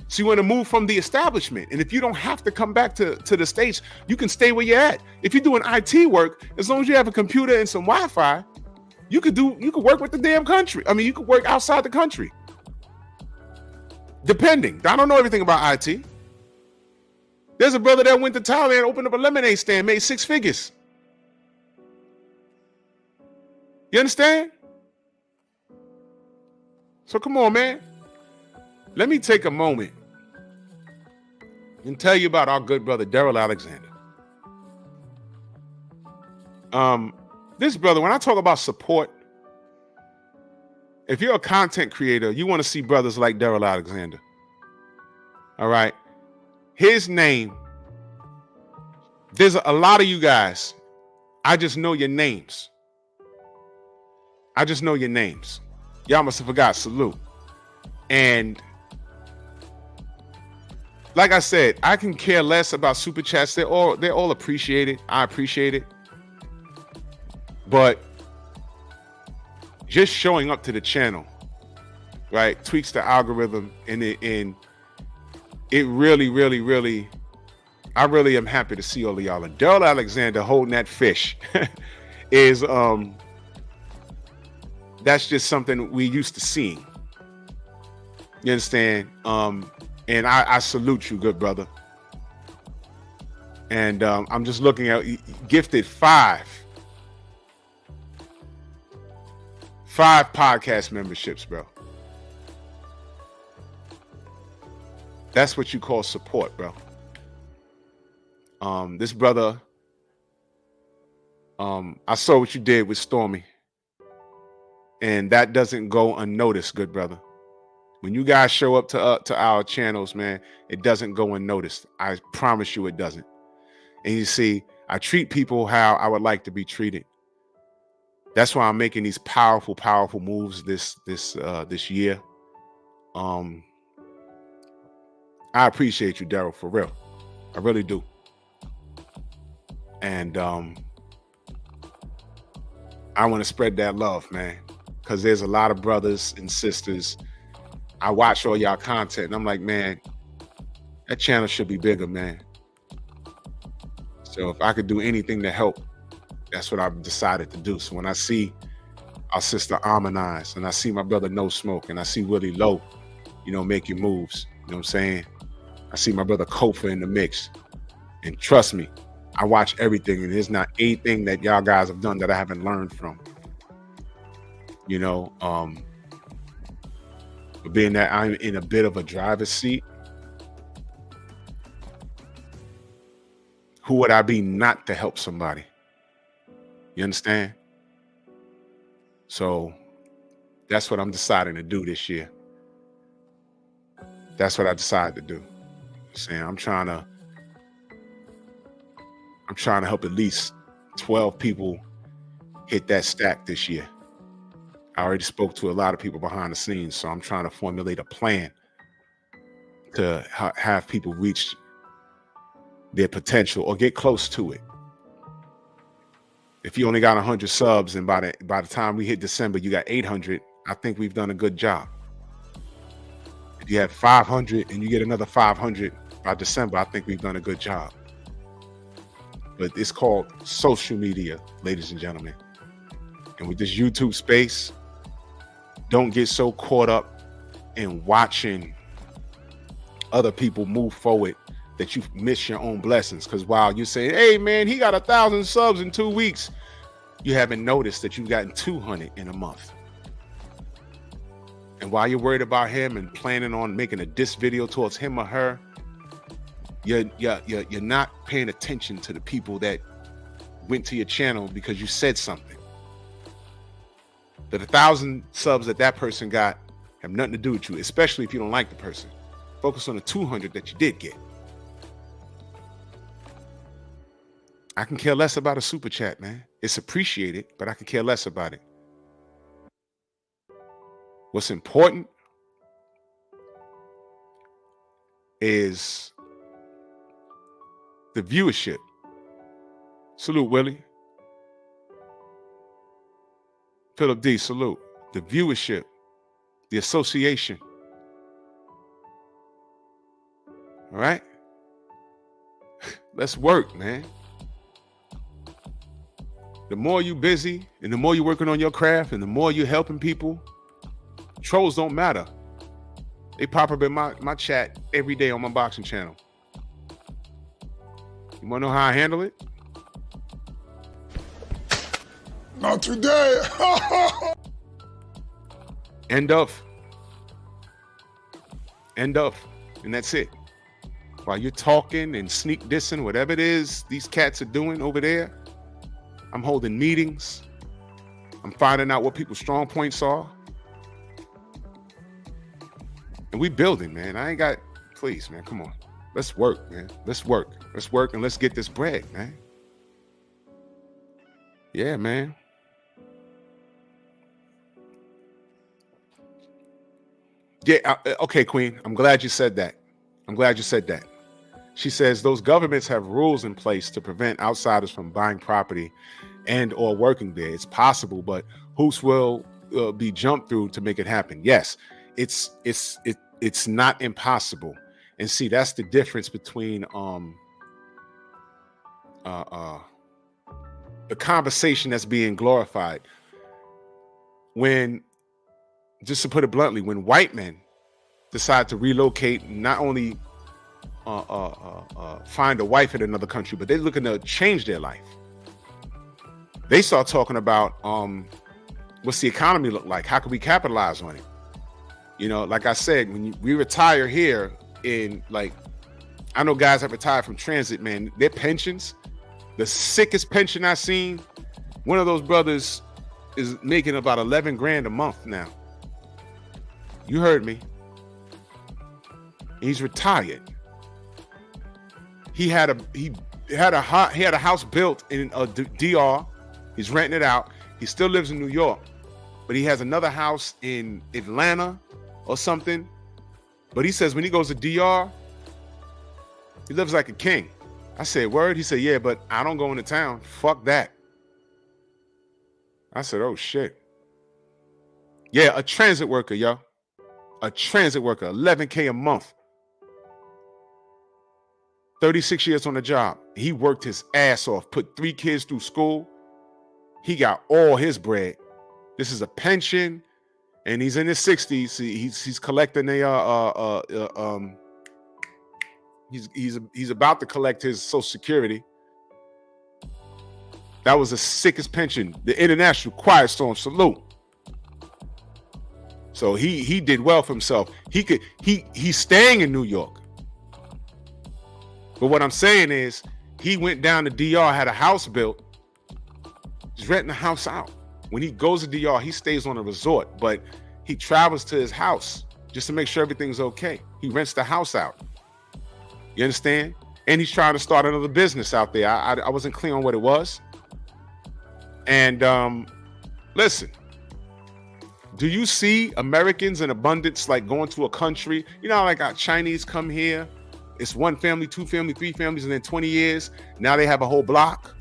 So you want to move from the establishment. And if you don't have to come back to the States, you can stay where you're at. If you're doing IT work, as long as you have a computer and some Wi-Fi, you could work with the damn country. I mean, you could work outside the country. Depending. I don't know everything about IT. There's a brother that went to Thailand, opened up a lemonade stand, made 6 figures. You understand? So come on, man. Let me take a moment and tell you about our good brother, Daryl Alexander. This brother, when I talk about support, if you're a content creator, you want to see brothers like Daryl Alexander. All right. His name, there's a lot of you guys. I just know your names. I just know your names. Y'all must have forgot. Salute. And like I said, I can care less about super chats. They're all appreciated. I appreciate it. But just showing up to the channel, right, tweaks the algorithm, and it really, really, really, I really am happy to see all of y'all. And Daryl Alexander holding that fish is that's just something we used to seeing. You understand? And I salute you, good brother. And I'm just looking at gifted 5 podcast memberships, bro. That's what you call support, bro. This brother, I saw what you did with Stormy, and that doesn't go unnoticed, good brother. When you guys show up to our channels, man, it doesn't go unnoticed. I promise you it doesn't. And you see, I treat people how I would like to be treated. That's why I'm making these powerful, powerful moves this year. I appreciate you, Daryl, for real. I really do. And I want to spread that love, man, because there's a lot of brothers and sisters. I watch all y'all content and I'm like, man, that channel should be bigger, man. So if I could do anything to help, that's what I've decided to do. So when I see our sister Amanize, and I see my brother No Smoke, and I see Willie Lowe, making moves, you know what I'm saying? I see my brother Kofa in the mix. And trust me, I watch everything, and there's not anything that y'all guys have done that I haven't learned from. Being that I'm in a bit of a driver's seat, who would I be not to help somebody? You understand? So that's what I'm deciding to do this year. That's what I decided to do. Saying I'm trying to help at least 12 people hit that stack this year. I already spoke to a lot of people behind the scenes, so I'm trying to formulate a plan to have people reach their potential or get close to it. If you only got 100 subs and by the time we hit December, you got 800, I think we've done a good job. If you have 500 and you get another 500 by December, I think we've done a good job. But it's called social media, ladies and gentlemen. And with this YouTube space, don't get so caught up in watching other people move forward that you miss your own blessings. Because while you say, hey man, he got 1,000 subs in 2 weeks, you haven't noticed that you've gotten 200 in a month. And while you're worried about him and planning on making a diss video towards him or her, you're not paying attention to the people that went to your channel because you said something. That 1,000 subs that person got have nothing to do with you, especially if you don't like the person. Focus on the 200 that you did get. I can care less about a super chat, man. It's appreciated, but I can care less about it. What's important is the viewership. Salute, Willie. Philip D, salute. The viewership, the association. All right? Let's work, man. The more you busy and the more you're working on your craft and the more you're helping people, trolls don't matter. They pop up in my chat every day on my boxing channel. You want to know how I handle it? Not today. End of. And that's it. While you're talking and sneak dissing, whatever it is these cats are doing over there, I'm holding meetings. I'm finding out what people's strong points are. And we building, man. I ain't got, please, man, come on. Let's work, man. Let's work. Let's work and let's get this bread, man. Yeah, man. Yeah, okay, Queen. I'm glad you said that. I'm glad you said that. She says those governments have rules in place to prevent outsiders from buying property and or working there. It's possible, but hoops will be jumped through to make it happen. Yes, it's not impossible. And see, that's the difference between the conversation that's being glorified. When, just to put it bluntly, when white men decide to relocate, not only find a wife in another country, but they're looking to change their life. They start talking about what's the economy look like? How can we capitalize on it? You know, like I said, when we retire here in, like, I know guys that retired from transit, man, their pensions, the sickest pension I've seen, one of those brothers is making about 11 grand a month now. You heard me. He's retired. He had a house built in a DR. He's renting it out. He still lives in New York, but he has another house in Atlanta or something. But he says when he goes to DR, he lives like a king. I said, word? He said, yeah, but I don't go into town. Fuck that. I said, oh shit. Yeah, a transit worker, yo. A transit worker, 11K a month. 36 years on the job. He worked his ass off, put 3 kids through school. He got all his bread. This is a pension, and he's in his 60s. He's collecting he's about to collect his Social Security. That was the sickest pension. The International Quiet Storm, salute. So he did well for himself. He's staying in New York. But what I'm saying is, he went down to DR, had a house built. He's renting the house out. When he goes to DR, he stays on a resort, but he travels to his house just to make sure everything's okay. He rents the house out. You understand? And he's trying to start another business out there. I wasn't clear on what it was. And listen, do you see Americans in abundance, like going to a country? You know, like Chinese come here. It's 1 family, 2 family, 3 families, and then 20 years, now they have a whole block.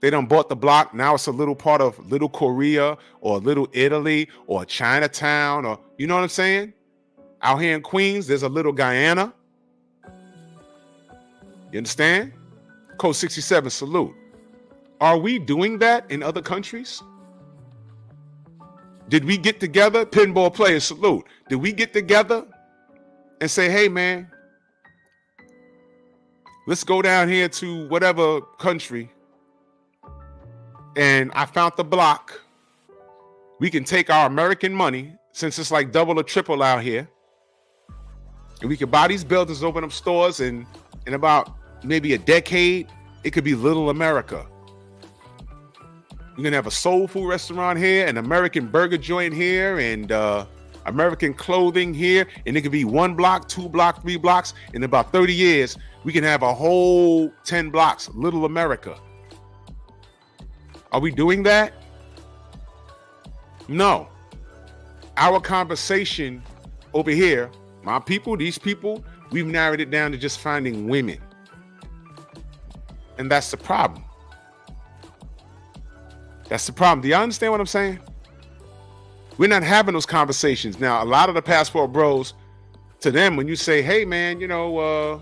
They done bought the block. Now it's a little part of Little Korea or Little Italy or Chinatown, or, you know what I'm saying? Out here in Queens, there's a Little Guyana. You understand? Code 67, salute. Are we doing that in other countries? Did we get together? Pinball players, salute. Did we get together and say, hey, man, let's go down here to whatever country, and I found the block. We can take our American money, since it's like double or triple out here, and we can buy these buildings, open up stores, and in about maybe a decade, it could be Little America. You're gonna have a soul food restaurant here, an American burger joint here, and American clothing here, and it could be 1 block, 2 block, 3 blocks. In about 30 years, we can have a whole 10 blocks, Little America. Are we doing that? No. Our conversation over here My people, these people, we've narrowed it down to just finding women. And that's the problem. That's the problem. Do you understand what I'm saying? We're not having those conversations. Now, a lot of the passport bros, to them, when you say, hey, man, you know,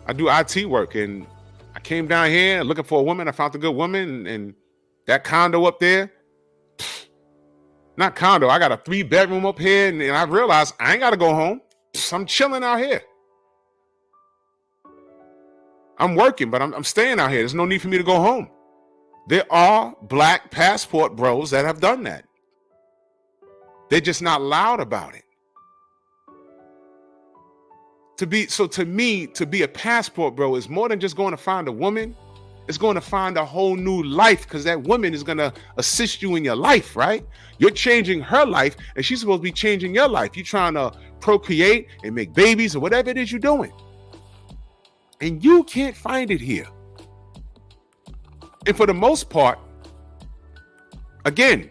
I do IT work and I came down here looking for a woman. I found a good woman and that condo up there, not condo. I got a 3-bedroom up here and I realized I ain't got to go home. I'm chilling out here. I'm working, but I'm staying out here. There's no need for me to go home. There are black passport bros that have done that. They're just not loud about it. To me, to be a passport bro is more than just going to find a woman. It's going to find a whole new life because that woman is going to assist you in your life, right? You're changing her life and she's supposed to be changing your life. You're trying to procreate and make babies or whatever it is you're doing. And you can't find it here. And for the most part, again,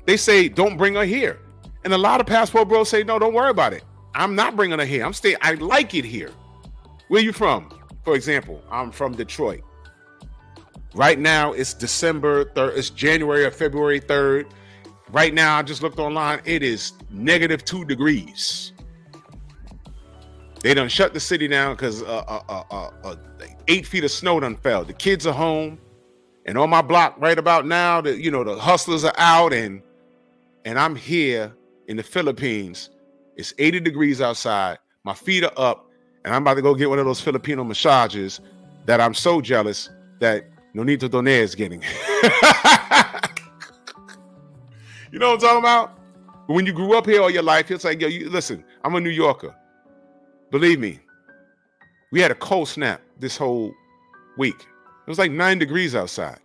they say, don't bring her here. And a lot of passport bros say, no, don't worry about it. I'm not bringing her here. I'm staying. I like it here. Where you from? For example, I'm from Detroit. Right now, it's December 3rd. It's January or February 3rd. Right now, I just looked online. It is -2 degrees. They done shut the city down because 8 feet of snow done fell. The kids are home. And on my block right about now, the hustlers are out and I'm here in the Philippines. It's 80 degrees outside. My feet are up and I'm about to go get one of those Filipino massages that I'm so jealous that Nonito Doné is getting. You know what I'm talking about? But when you grew up here all your life, it's like, yo, listen, I'm a New Yorker. Believe me, we had a cold snap this whole week. It was like 9 degrees outside.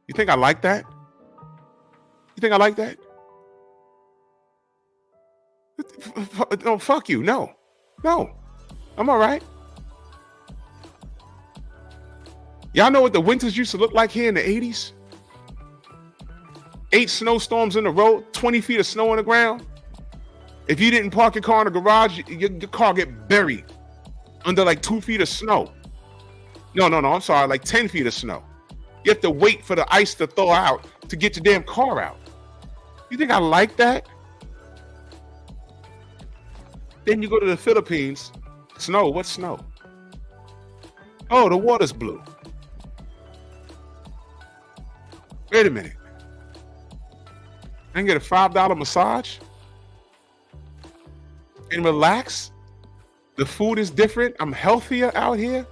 You think I like that? You think I like that? No, fuck you. No. I'm all right. Y'all know what the winters used to look like here in the 80s? 8 snowstorms in a row, 20 feet of snow on the ground. If you didn't park your car in the garage, your car get buried under like 2 feet of snow. No, I'm sorry, like 10 feet of snow. You have to wait for the ice to thaw out to get your damn car out. You think I like that? Then you go to the Philippines. Snow, what's snow? Oh, the water's blue. Wait a minute. I can get a $5 massage and relax. The food is different. I'm healthier out here.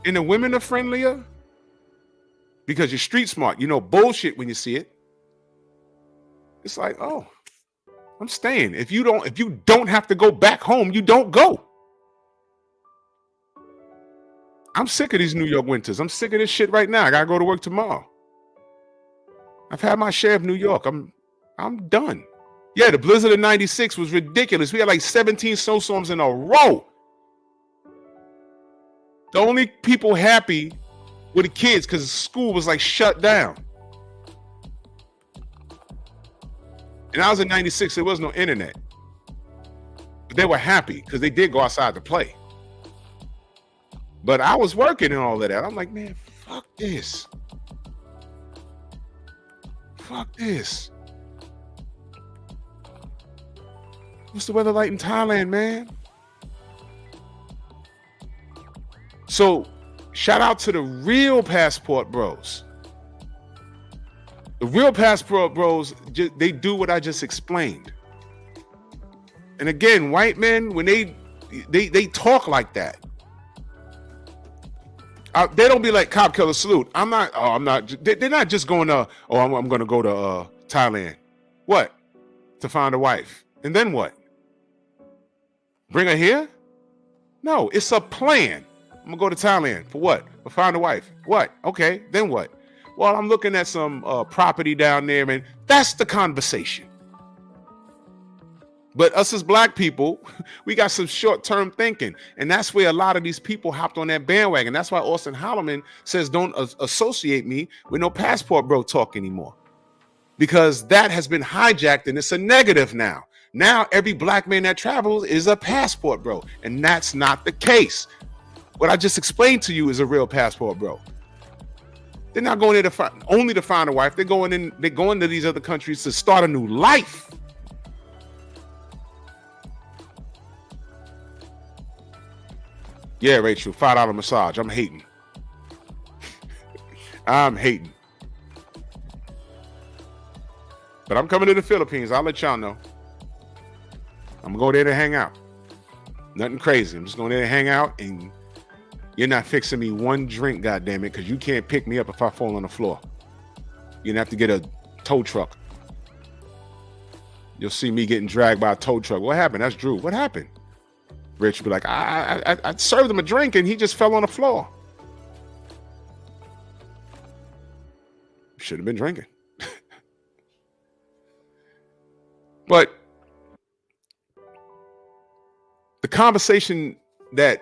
And the women are friendlier because you're street smart. You know bullshit when you see it. It's like, oh, I'm staying. If you don't have to go back home, you don't go. I'm sick of these New York winters. I'm sick of this shit right now. I gotta go to work tomorrow. I've had my share of New York. I'm done. Yeah, the blizzard of 96 was ridiculous. We had like 17 snowstorms in a row. The only people happy were the kids because school was like shut down. And I was in 96, there was no internet. But they were happy because they did go outside to play. But I was working and all of that. I'm like, man, fuck this. Fuck this. What's the weather like in Thailand, man? So, shout out to the real passport bros. The real passport bros, they do what I just explained. And again, white men, when they talk like that, they don't be like cop killer salute. I'm not. They're not just going to. Oh, I'm going to go to Thailand. What? To find a wife, and then what? Bring her here? No, it's a plan. I'm gonna go to Thailand for what? For find a wife. What? Okay, then what? Well, I'm looking at some property down there, and that's the conversation. But us as black people, we got some short-term thinking. And that's where a lot of these people hopped on that bandwagon. That's why Austin Holloman says, don't associate me with no passport bro talk anymore. because that has been hijacked and it's a negative now. Now every black man that travels is a passport bro, and that's not the case. What I just explained to you is a real passport bro. They're not going there to only to find a wife. They're going to these other countries to start a new life. Yeah, Rachel, $5 massage. I'm hating. I'm hating. But I'm coming to the Philippines. I'll let y'all know. I'm going to go there to hang out. Nothing crazy. I'm just going there to hang out, and you're not fixing me one drink, goddammit, because you can't pick me up if I fall on the floor. You're going to have to get a tow truck. You'll see me getting dragged by a tow truck. What happened? That's Drew. What happened? Rich be like, I served him a drink and he just fell on the floor. Should have been drinking. But the conversation that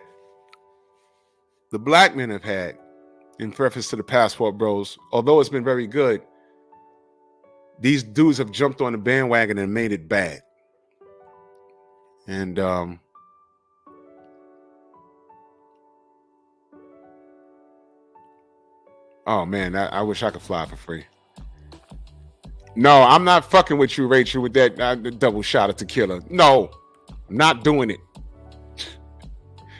the black men have had in preface to the passport bros, although it's been very good, these dudes have jumped on the bandwagon and made it bad. And oh man, I wish I could fly for free. No, I'm not fucking with you, Rachel, with that double shot of tequila. No, I'm not doing it.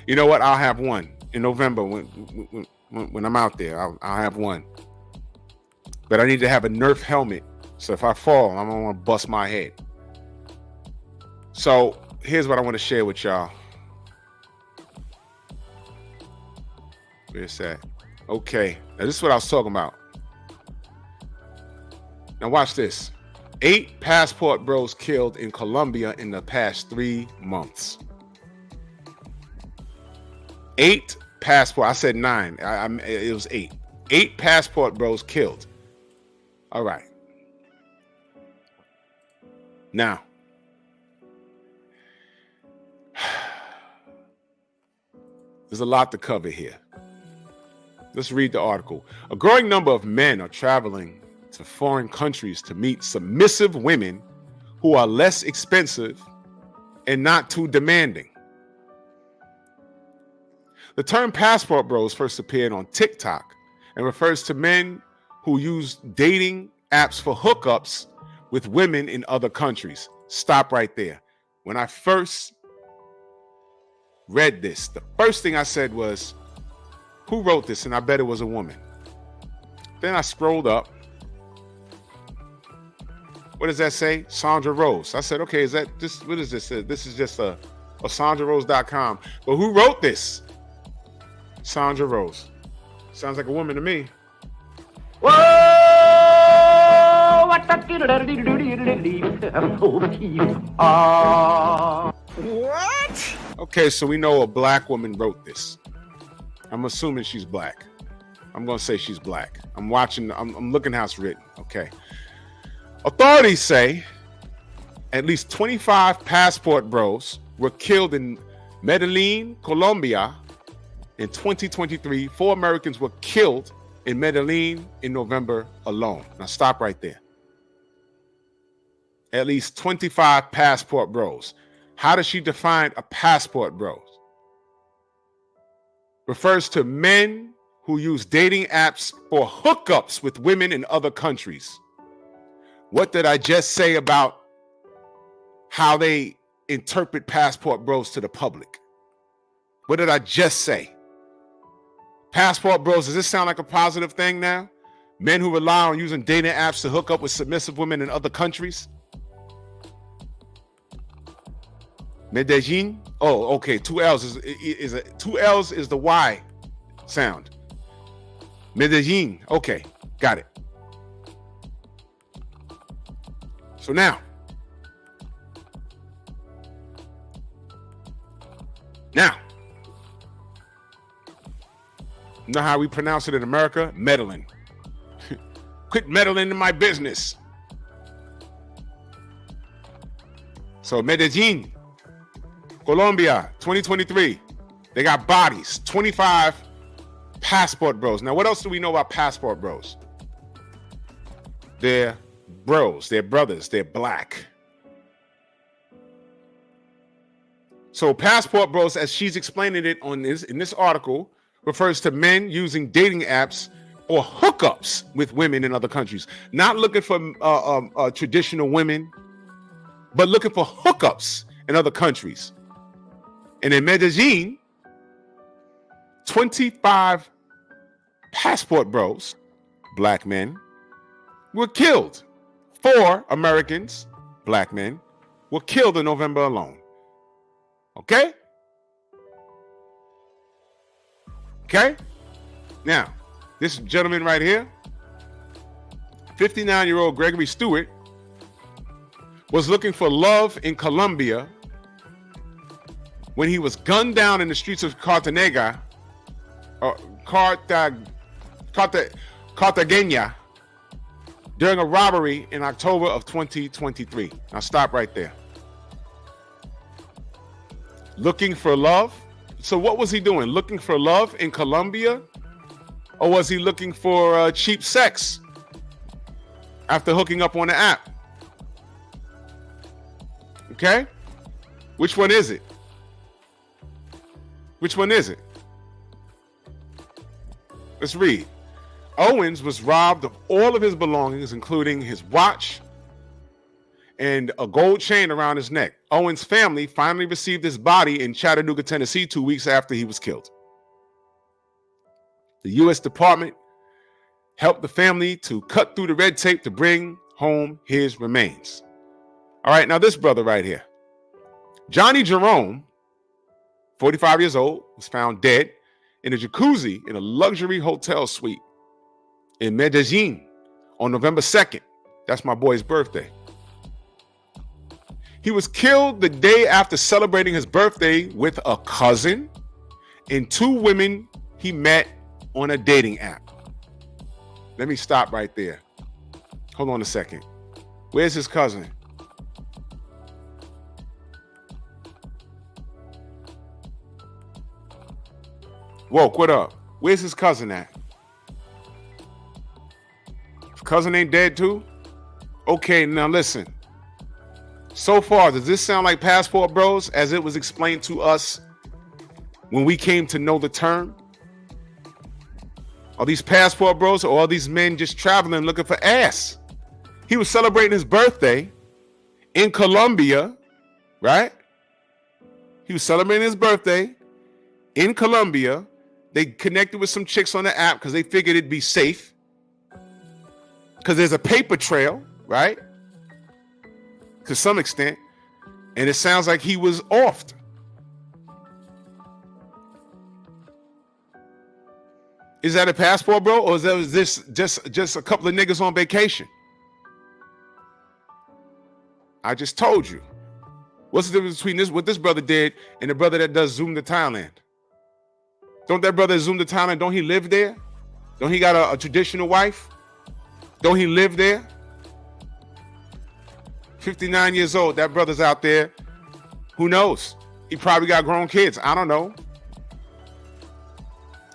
You know what? I'll have one in November when I'm out there. I'll have one. But I need to have a Nerf helmet, so if I fall, I don't want to bust my head. So here's what I want to share with y'all. Where's that? Okay, now this is what I was talking about. Now watch this. 8 passport bros killed in Colombia in the past 3 months. 8 passport. I said 9. It was 8. 8 passport bros killed. All right. Now, there's a lot to cover here. Let's read the article. A growing number of men are traveling to foreign countries to meet submissive women who are less expensive and not too demanding. The term passport bros first appeared on TikTok and refers to men who use dating apps for hookups with women in other countries. Stop right there. When I first read this, the first thing I said was, who wrote this? And I bet it was a woman. Then I scrolled up. What does that say? Sandra Rose. I said, okay, is that just, what is this? This is just a SandraRose.com. But who wrote this? Sandra Rose. Sounds like a woman to me. Whoa! What? Okay, so we know a black woman wrote this. I'm assuming she's black. I'm going to say she's black. I'm looking how it's written. Okay. Authorities say at least 25 passport bros were killed in Medellin, Colombia in 2023. 4 Americans were killed in Medellin in November alone. Now stop right there. At least 25 passport bros. How does she define a passport bros? Refers to men who use dating apps for hookups with women in other countries. What did I just say about how they interpret passport bros to the public? What did I just say? Passport bros, does this sound like a positive thing now? Men who rely on using dating apps to hook up with submissive women in other countries? Medellin? Oh, okay. 2 L's is 2 L's is the Y sound. Medellin. Okay, got it. So now, you know how we pronounce it in America? Meddling. Quit meddling in my business. So Medellin, Colombia, 2023. They got bodies. 25 passport bros. Now, what else do we know about passport bros? They're bros, they're brothers, they're black. So passport bros, as she's explaining it in this article, refers to men using dating apps or hookups with women in other countries, not looking for traditional women, but looking for hookups in other countries. And in Medellin, 25 passport bros, black men, were killed. 4 Americans, black men, were killed in November alone. Okay? Okay? Now, this gentleman right here, 59-year-old Gregory Stewart, was looking for love in Colombia when he was gunned down in the streets of Cartagena during a robbery in October of 2023. Now stop right there. Looking for love? So what was he doing? Looking for love in Colombia? Or was he looking for cheap sex after hooking up on the app? Okay? Which one is it? Which one is it? Let's read. Owens was robbed of all of his belongings, including his watch and a gold chain around his neck. Owens' family finally received his body in Chattanooga, Tennessee, 2 weeks after he was killed. The U.S. Department helped the family to cut through the red tape to bring home his remains. All right, now this brother right here, Johnny Jerome, 45 years old, was found dead in a jacuzzi in a luxury hotel suite in Medellin on November 2nd. That's my boy's birthday. He was killed the day after celebrating his birthday with a cousin and 2 women he met on a dating app. Let me stop right there. Hold on a second. Where's his cousin? Woke, what up? Where's his cousin at? His cousin ain't dead too? Okay, now listen. So far, does this sound like passport bros as it was explained to us when we came to know the term? Are these passport bros or are these men just traveling looking for ass? He was celebrating his birthday in Colombia, right? He was celebrating his birthday in Colombia. They connected with some chicks on the app because they figured it'd be safe. Because there's a paper trail, right? To some extent. And it sounds like he was offed. Is that a passport, bro? Or is this just a couple of niggas on vacation? I just told you. What's the difference between what this brother did and the brother that does Zoom to Thailand? Don't that brother Zoom to Thailand, don't he live there? Don't he got a traditional wife? Don't he live there? 59 years old, that brother's out there. Who knows? He probably got grown kids. I don't know.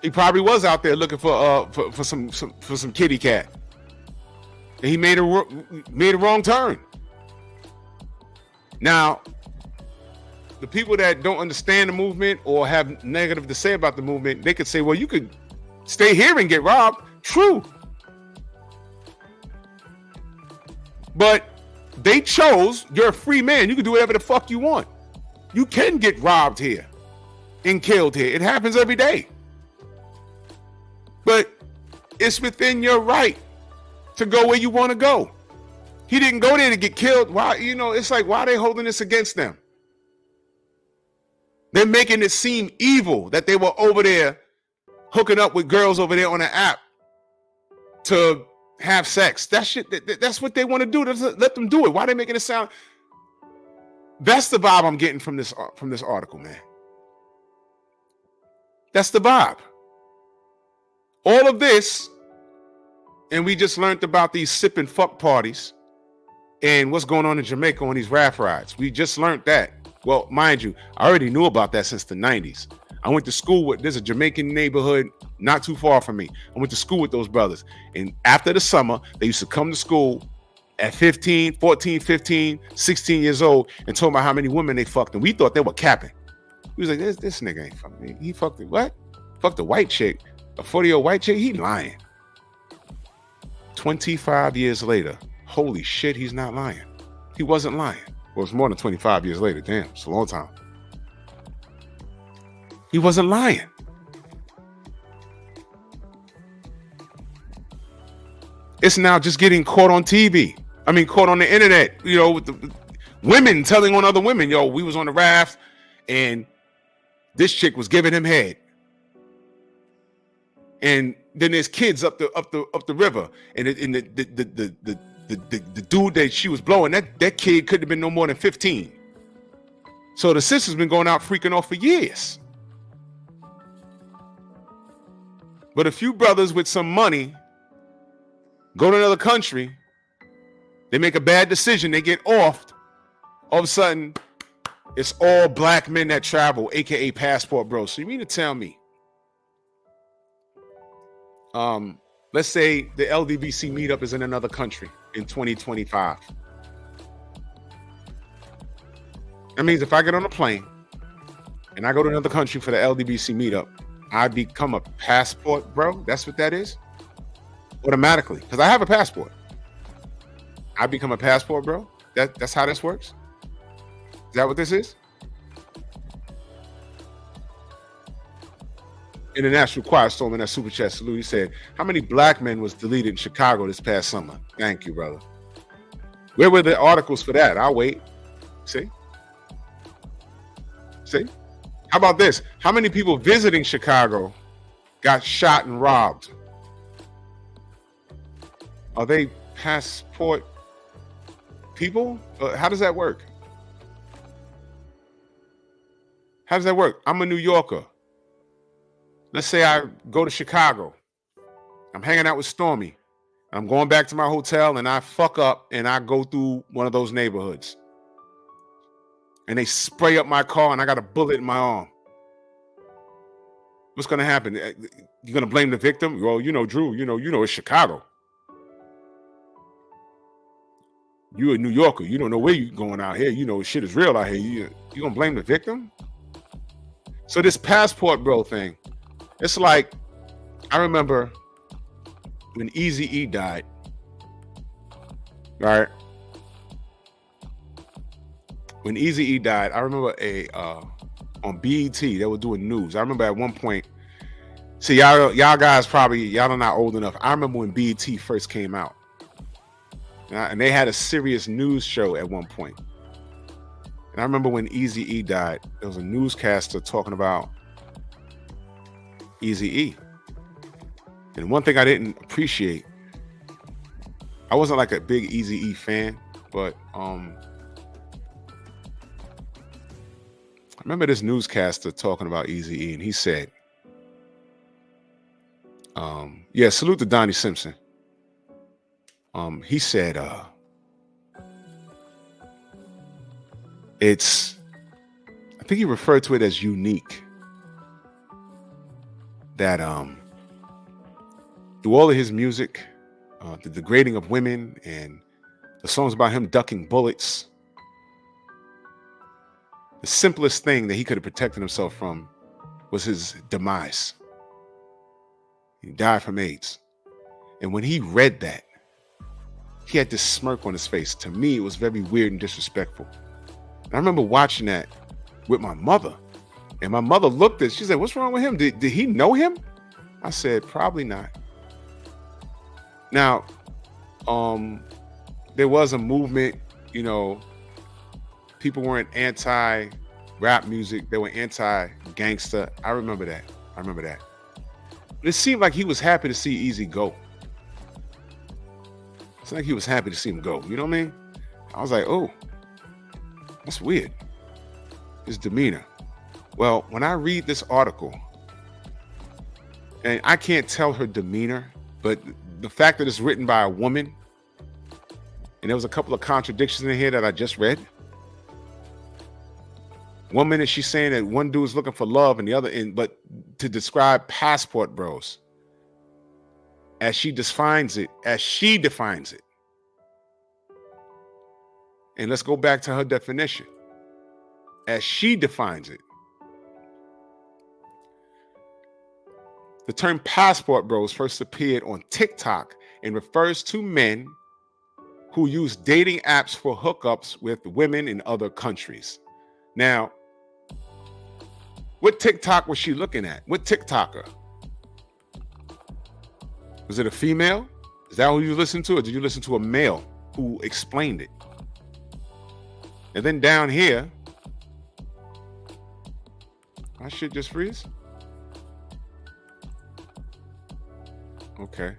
He probably was out there looking for some kitty cat. And he made a wrong turn. Now, the people that don't understand the movement or have negative to say about the movement, they could say, well, you could stay here and get robbed. True. But they chose, you're a free man. You can do whatever the fuck you want. You can get robbed here and killed here. It happens every day. But it's within your right to go where you want to go. He didn't go there to get killed. Why? You know, it's like, why are they holding this against them? They're making it seem evil that they were over there hooking up with girls over there on an app to have sex. That shit, that's what they want to do. Let them do it. Why are they making it sound? That's the vibe I'm getting from this article, man. That's the vibe. All of this, and we just learned about these sip and fuck parties and what's going on in Jamaica on these raft rides. We just learned that. Well, mind you, I already knew about that since the 90s. I went to school with, there's a Jamaican neighborhood not too far from me. I went to school with those brothers. And after the summer, they used to come to school at 15, 14, 15, 16 years old and told about how many women they fucked. And we thought they were capping. He was like, this nigga ain't fucking me. He fucked it. What? Fucked a white chick, a 40-year-old white chick. He lying. 25 years later, holy shit, he's not lying. He wasn't lying. Well, it's more than 25 years later. Damn, it's a long time. He wasn't lying. It's now just getting caught on TV. I mean, caught on the internet, you know, with the women telling on other women, yo, we was on the raft and this chick was giving him head. And then there's kids up the river, and the dude that she was blowing, that kid couldn't have been no more than 15. So the sister's been going out freaking off for years. But a few brothers with some money go to another country, they make a bad decision, they get offed. All of a sudden, it's all black men that travel, aka passport bros. So you mean to tell me, let's say the LDBC meetup is in another country in 2025. That means if I get on a plane and I go to another country for the LDBC meetup, I become a passport bro. That's what that is? Automatically, because I have a passport. I become a passport bro. That's how this works? Is that what this is? International Choir stole in that super chat salute. He said, how many black men was deleted in Chicago this past summer? Thank you, brother. Where were the articles for that? I'll wait. See? How about this? How many people visiting Chicago got shot and robbed? Are they passport people? How does that work? How does that work? I'm a New Yorker. Let's say I go to Chicago. I'm hanging out with Stormy. I'm going back to my hotel and I fuck up and I go through one of those neighborhoods. And they spray up my car and I got a bullet in my arm. What's going to happen? You're going to blame the victim? Well, you know, Drew, you know, it's Chicago. You're a New Yorker. You don't know where you're going out here. You know, shit is real out here. You going to blame the victim? So this passport bro thing, it's like, I remember when Eazy-E died, right? When Eazy-E died, I remember on BET, they were doing news. I remember at one point, see, y'all guys probably, y'all are not old enough. I remember when BET first came out. And they had a serious news show at one point. And I remember when Eazy-E died, there was a newscaster talking about Eazy-E. And one thing I didn't appreciate, I wasn't like a big Eazy-E fan, but I remember this newscaster talking about Eazy-E, and he said, yeah, salute to Donnie Simpson. He said, I think he referred to it as unique. That through all of his music, the degrading of women and the songs about him ducking bullets, the simplest thing that he could have protected himself from was his demise. He died from AIDS. And when he read that, he had this smirk on his face. To me, it was very weird and disrespectful. And I remember watching that with my mother. And my mother looked at it. She said, what's wrong with him? Did he know him? I said, probably not. Now, there was a movement, you know, people weren't anti-rap music. They were anti-gangster. I remember that. But it seemed like he was happy to see Easy go. It's like he was happy to see him go. You know what I mean? I was like, oh, that's weird. His demeanor. Well, when I read this article, and I can't tell her demeanor, but the fact that it's written by a woman, and there was a couple of contradictions in here that I just read. One minute she's saying that one dude is looking for love, and the other, but to describe passport bros, as she defines it, And let's go back to her definition as she defines it. The term passport bros first appeared on TikTok and refers to men who use dating apps for hookups with women in other countries. Now, what TikTok was she looking at? What TikToker? Was it a female? Is that who you listened to? Or did you listen to a male who explained it? And then down here, my shit just freeze? Okay.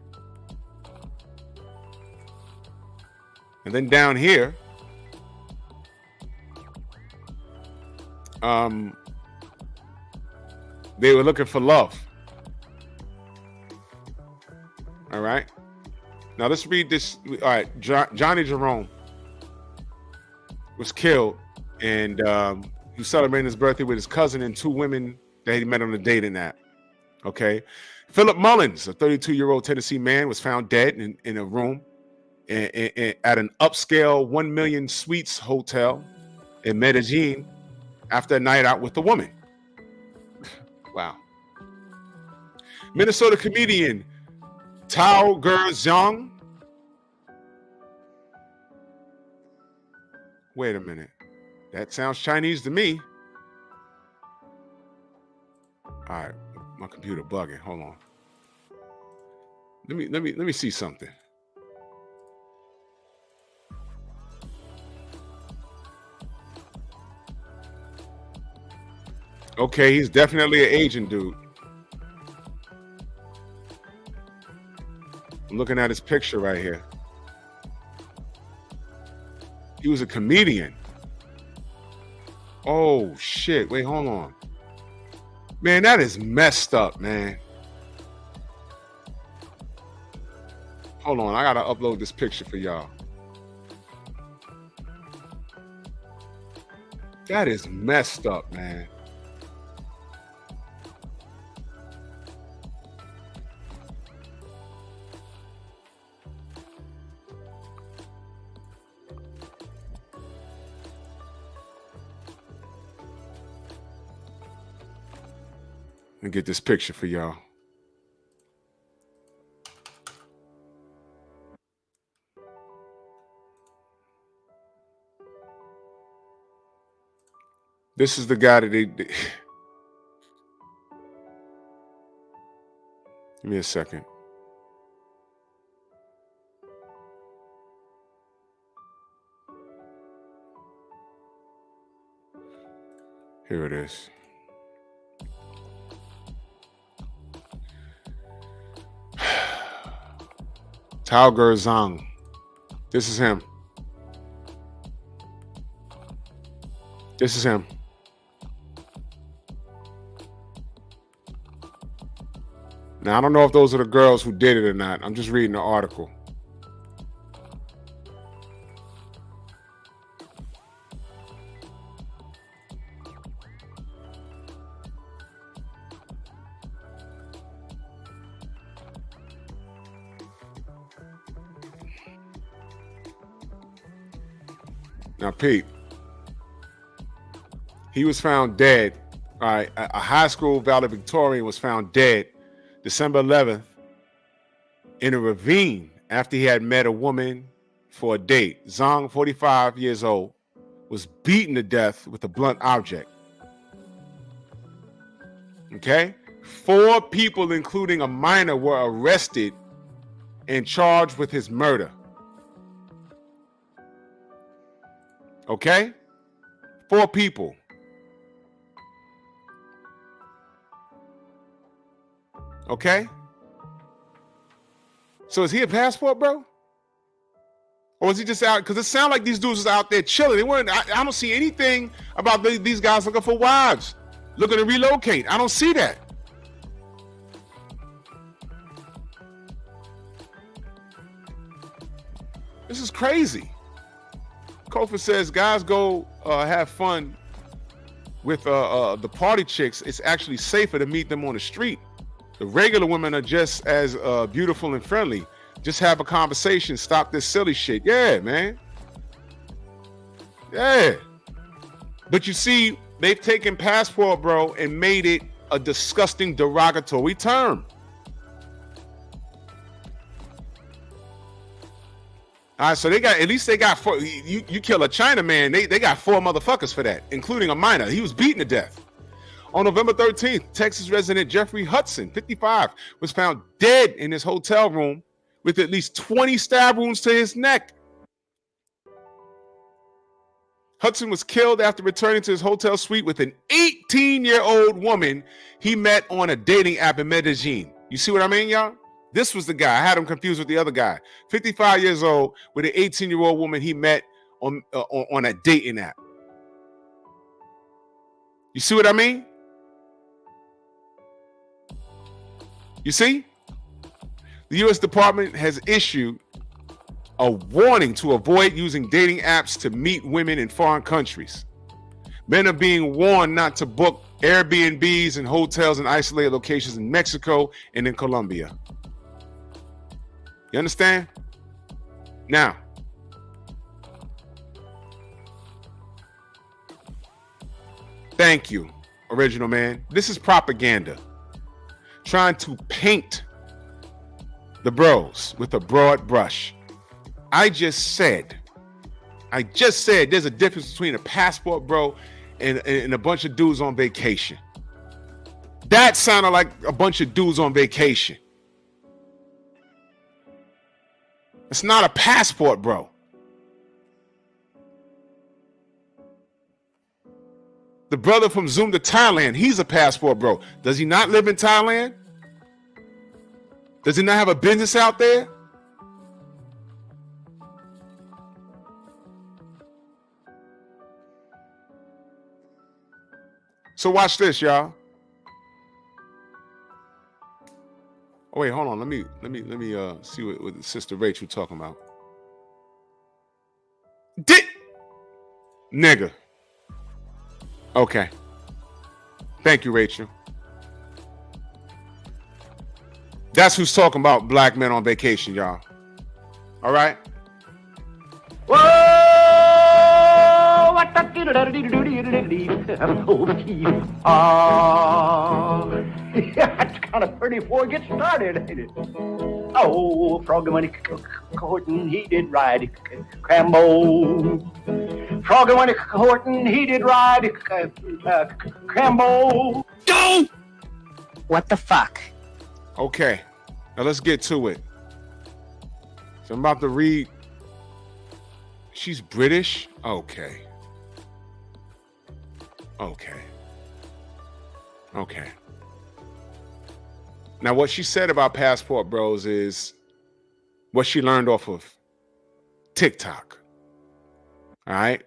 And then down here, they were looking for love. All right. Now let's read this. All right. Johnny Jerome was killed, and he was celebrating his birthday with his cousin and 2 women that he met on a dating app. Okay. Philip Mullins, a 32-year-old Tennessee man, was found dead in a room at an upscale 1 million suites hotel in Medellin after a night out with a woman. Wow. Minnesota comedian Tao Zhang. Wait a minute. That sounds Chinese to me. All right, my computer bugging. Hold on. Let me see something. Okay, he's definitely an Asian dude. I'm looking at his picture right here. He was a comedian. Oh, shit. Wait, hold on. Man, that is messed up, man. Hold on. I got to upload this picture for y'all. That is messed up, man. Let me get this picture for y'all. This is the guy that they give me a second. Here it is. Tao Zhang. This is him. This is him. Now, I don't know if those are the girls who did it or not. I'm just reading the article. Now, Pete, he was found dead. All right, a high school valedictorian was found dead December 11th in a ravine after he had met a woman for a date. Zhang, 45 years old, was beaten to death with a blunt object. Okay? 4 people, including a minor, were arrested and charged with his murder. Okay? 4 people. Okay? So is he a passport, bro? Or was he just out? Because it sounded like these dudes was out there chilling. They weren't. I don't see anything about these guys looking for wives, looking to relocate. I don't see that. This is crazy. Crawford says guys go have fun with the party chicks. It's actually safer to meet them on the street. The regular women are just as beautiful and friendly. Just have a conversation. Stop this silly shit. Yeah, man. Yeah. But you see, they've taken passport, bro, and made it a disgusting, derogatory term. All right, so they got four. You kill a Chinaman, they got 4 motherfuckers for that, including a minor. He was beaten to death. On November 13th, Texas resident Jeffrey Hudson, 55, was found dead in his hotel room with at least 20 stab wounds to his neck. Hudson was killed after returning to his hotel suite with an 18-year-old woman he met on a dating app in Medellin. You see what I mean, y'all? This was the guy. I had him confused with the other guy. 55 years old with an 18-year-old woman he met on a dating app. You see what I mean? You see? The U.S. Department has issued a warning to avoid using dating apps to meet women in foreign countries. Men are being warned not to book Airbnbs and hotels in isolated locations in Mexico and in Colombia. You understand? Now, thank you, original man. This is propaganda. Trying to paint the bros with a broad brush. I just said there's a difference between a passport bro and a bunch of dudes on vacation. That sounded like a bunch of dudes on vacation. It's not a passport bro. The brother from Zoom to Thailand, he's a passport bro. Does he not live in Thailand? Does he not have a business out there? So watch this, y'all. Oh wait, hold on. Let me see what Sister Rachel talking about. Nigga. Okay. Thank you, Rachel. That's who's talking about black men on vacation, y'all. All right? Whoa! What the that's kind of pretty before it gets started, ain't it? Oh, Froggy when he courting, he did ride Crambo. Froggy when he courting, he did ride Crambo. Go! What the fuck? Okay. Now let's get to it. So I'm about to read. She's British? Okay. Now, what she said about passport bros is what she learned off of TikTok. All right?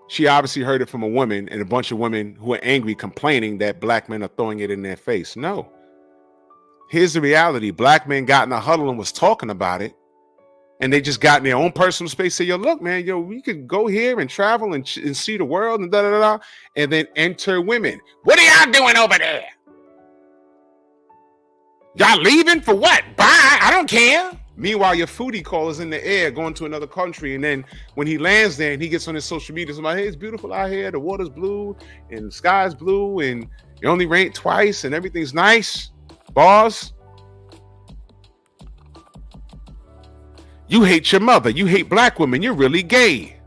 She obviously heard it from a woman and a bunch of women who are angry, complaining that black men are throwing it in their face. No. Here's the reality. Black men got in a huddle and was talking about it. And they just got in their own personal space. Say, yo, look, man, we could go here and travel and see the world and da-da-da-da. And then enter women. What are y'all doing over there? Y'all leaving for what? Bye. I don't care. Meanwhile, your foodie call is in the air going to another country. And then when he lands there and he gets on his social media, somebody, hey, it's beautiful out here. The water's blue and the sky's blue and it only rained twice and everything's nice. Boss. You hate your mother. You hate black women. You're really gay.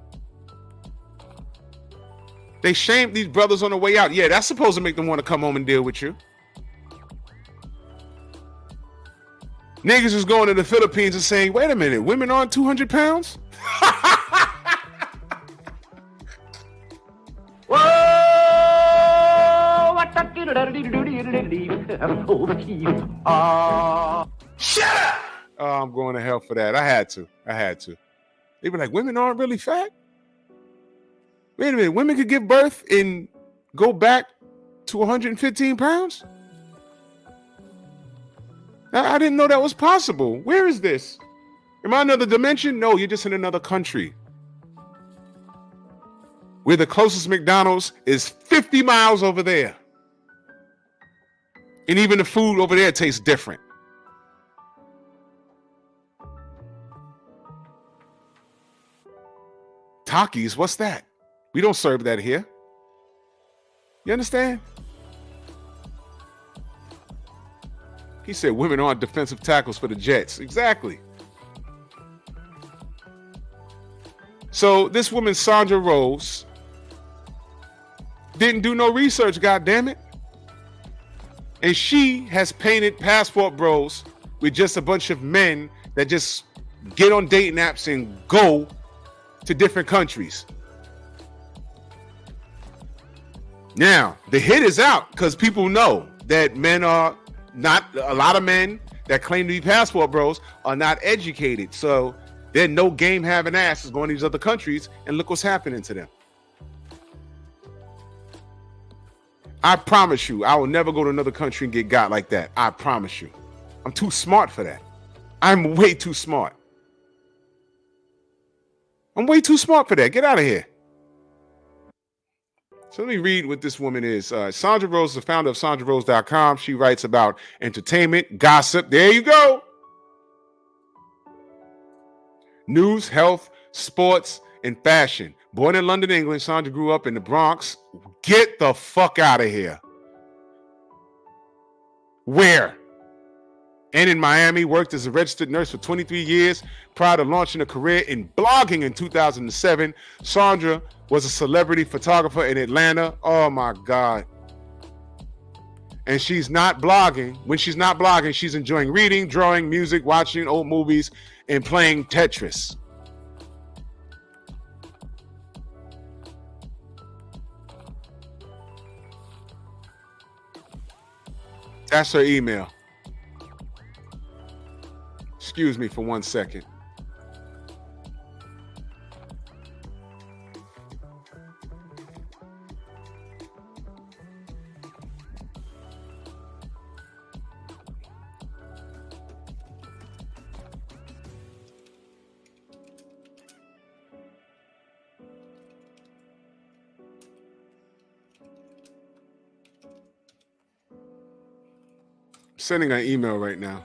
They shamed these brothers on the way out. Yeah, that's supposed to make them want to come home and deal with you. Niggas is going to the Philippines and saying, wait a minute, women aren't 200 pounds? Whoa! What the Shut up! Oh, I'm going to hell for that. I had to. They were like, women aren't really fat? Wait a minute, women could give birth and go back to 115 pounds? I didn't know that was possible. Where is this? Am I in another dimension? No, you're just in another country. Where the closest McDonald's is 50 miles over there. And even the food over there tastes different. Takis, what's that? We don't serve that here. You understand? He said women aren't defensive tackles for the Jets. Exactly. So this woman, Sandra Rose, didn't do no research, goddammit. And she has painted Passport Bros with just a bunch of men that just get on dating apps and go to different countries. Now, the hit is out because people know that men are not, a lot of men that claim to be Passport Bros are not educated. So they're no game having asses going to these other countries, and look what's happening to them. I promise you, I will never go to another country and get got like that. I promise you. I'm too smart for that. I'm way too smart. I'm way too smart for that. Get out of here. So let me read what this woman is. Sandra Rose is the founder of SandraRose.com. She writes about entertainment, gossip. There you go. News, health, sports, and fashion. Born in London, England, Sandra grew up in the Bronx. Get the fuck out of here. Where? And in Miami, worked as a registered nurse for 23 years. Prior to launching a career in blogging in 2007, Sandra was a celebrity photographer in Atlanta. Oh my God. And she's not blogging. When she's not blogging, she's enjoying reading, drawing, music, watching old movies, and playing Tetris. That's her email. Excuse me for 1 second. Sending an email right now.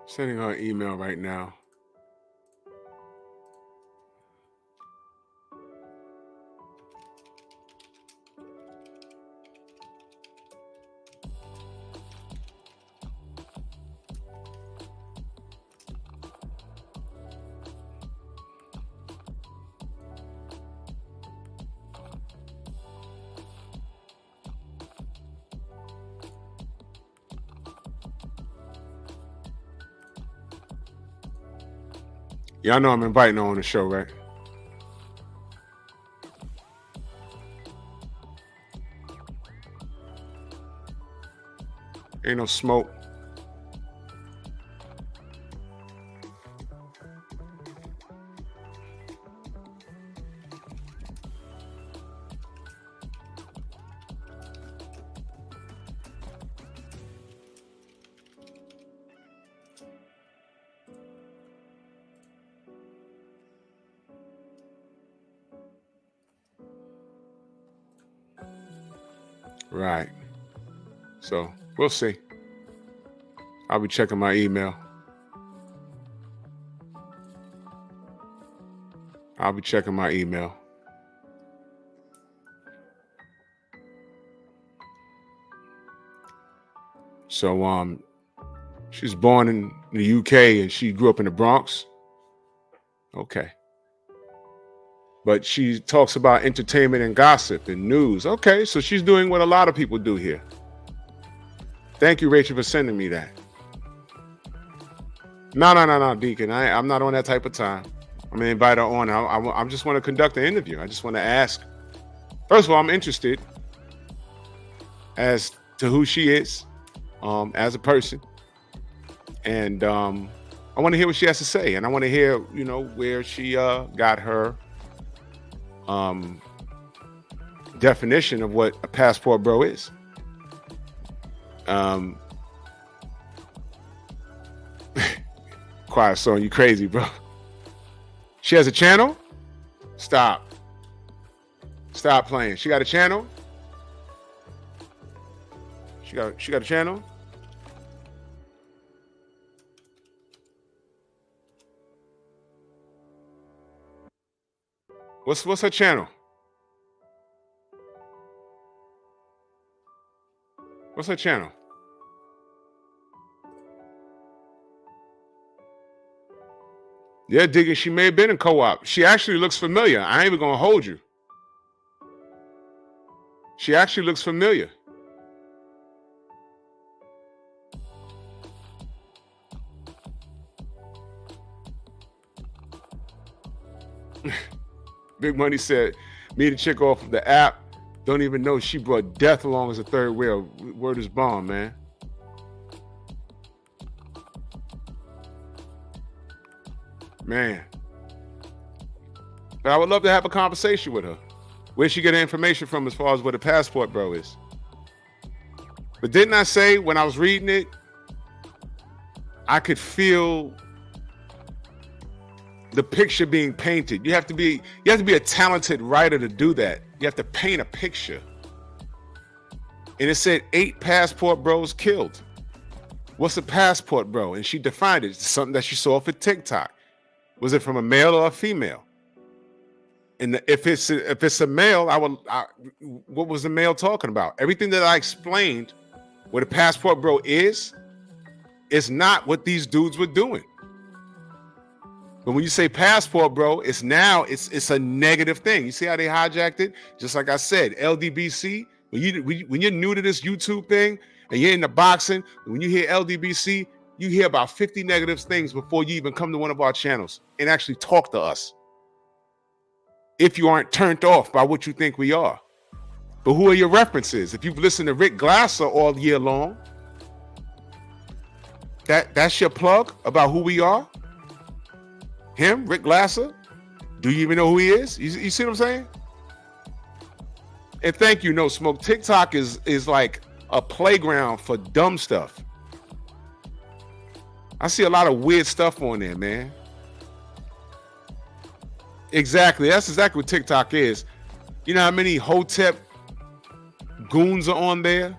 Sending her an email right now. Y'all know I'm inviting her on the show, right? Ain't no smoke. Right. So we'll see. I'll be checking my email. So she was born in the UK and she grew up in the Bronx. Okay. But she talks about entertainment and gossip and news. Okay, so she's doing what a lot of people do here. Thank you, Rachel, for sending me that. No, Deacon. I'm not on that type of time. I'm gonna invite her on. I just want to conduct an interview. I just want to ask. First of all, I'm interested as to who she is, as a person, and I want to hear what she has to say, and I want to hear, where she got her definition of what a passport bro is. Quiet song, you crazy, bro. She has a channel? Stop playing. She got a channel? She got a channel? What's her channel? What's her channel? Yeah, Digger, she may have been in co-op. She actually looks familiar. I ain't even gonna hold you. She actually looks familiar. Big Money said, meet a chick off of the app. Don't even know she brought death along as a third wheel. Word is bomb, man. Man. But I would love to have a conversation with her. Where'd she get her information from as far as what a passport bro is? But didn't I say when I was reading it, I could feel the picture being painted. You have to be a talented writer to do that. You have to paint a picture. And it said 8 passport bros killed. What's a passport bro? And she defined it. It's something that she saw for TikTok. Was it from a male or a female? And if it's a male, what was the male talking about? Everything that I explained, what a passport bro is not what these dudes were doing. But when you say passport bro, it's a negative thing. You see how they hijacked it? Just like I said, LDBC. When you're new to this YouTube thing and you're into boxing, when you hear LDBC, you hear about 50 negative things before you even come to one of our channels and actually talk to us. If you aren't turned off by what you think we are. But who are your references? If you've listened to Rick Glasser all year long, that's your plug about who we are? Him, Rick Glasser? Do you even know who he is? You see what I'm saying? And thank you, No Smoke. TikTok is like a playground for dumb stuff. I see a lot of weird stuff on there, man. Exactly. That's exactly what TikTok is. You know how many Hotep goons are on there?